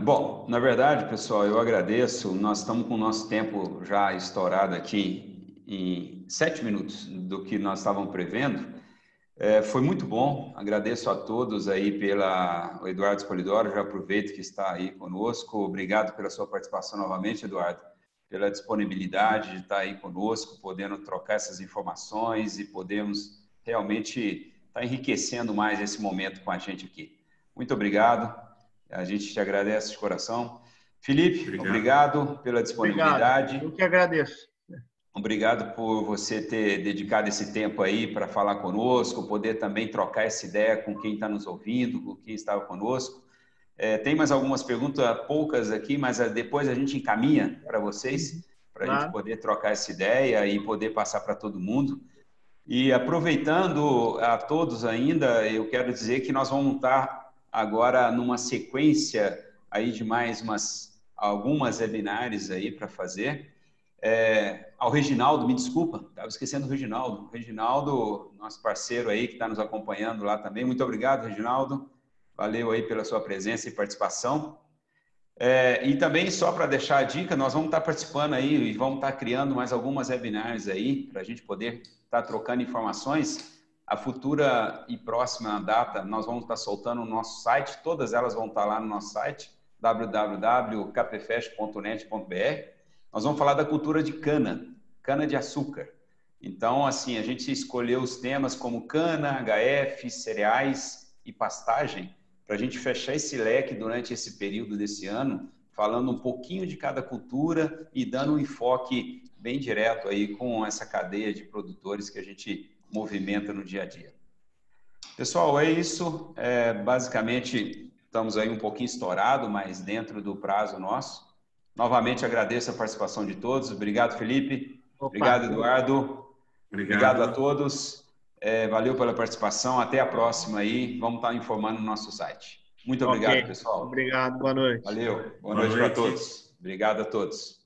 [SPEAKER 3] Bom, na verdade, pessoal, eu agradeço. Nós estamos com o nosso tempo já estourado aqui em 7 minutos do que nós estávamos prevendo. Foi muito bom. Agradeço a todos aí o Eduardo Spolidoro, já aproveito que está aí conosco. Obrigado pela sua participação novamente, Eduardo, pela disponibilidade de estar aí conosco, podendo trocar essas informações e podemos realmente estar enriquecendo mais esse momento com a gente aqui. Muito obrigado. A gente te agradece de coração. Felipe, obrigado pela disponibilidade.
[SPEAKER 1] Obrigado. Eu que agradeço.
[SPEAKER 3] Obrigado por você ter dedicado esse tempo aí para falar conosco, poder também trocar essa ideia com quem está nos ouvindo, com quem estava conosco. Tem mais algumas perguntas, poucas aqui, mas depois a gente encaminha para vocês, para a gente poder trocar essa ideia e poder passar para todo mundo. E aproveitando a todos ainda, eu quero dizer que nós vamos estar agora numa sequência aí de mais algumas webinars aí para fazer. Ao Reginaldo, me desculpa, estava esquecendo do Reginaldo. O Reginaldo, nosso parceiro aí que está nos acompanhando lá também. Muito obrigado, Reginaldo. Valeu aí pela sua presença e participação. E também, só para deixar a dica, nós vamos estar participando aí e vamos estar criando mais algumas webinars aí para a gente poder estar trocando informações. A futura e próxima data, nós vamos estar soltando no nosso site, todas elas vão estar lá no nosso site, www.capefest.net.br. Nós vamos falar da cultura de cana de açúcar. Então, assim, a gente escolheu os temas como cana, HF, cereais e pastagem, para a gente fechar esse leque durante esse período desse ano, falando um pouquinho de cada cultura e dando um enfoque bem direto aí com essa cadeia de produtores que a gente movimenta no dia a dia. Pessoal, é isso. Basicamente, estamos aí um pouquinho estourado, mas dentro do prazo nosso. Novamente, agradeço a participação de todos. Obrigado, Felipe. Obrigado, Eduardo. Obrigado a todos. Valeu pela participação. Até a próxima aí. Vamos estar informando no nosso site. Muito obrigado, pessoal.
[SPEAKER 1] Obrigado. Boa noite.
[SPEAKER 3] Valeu. Boa noite para todos. Obrigado a todos.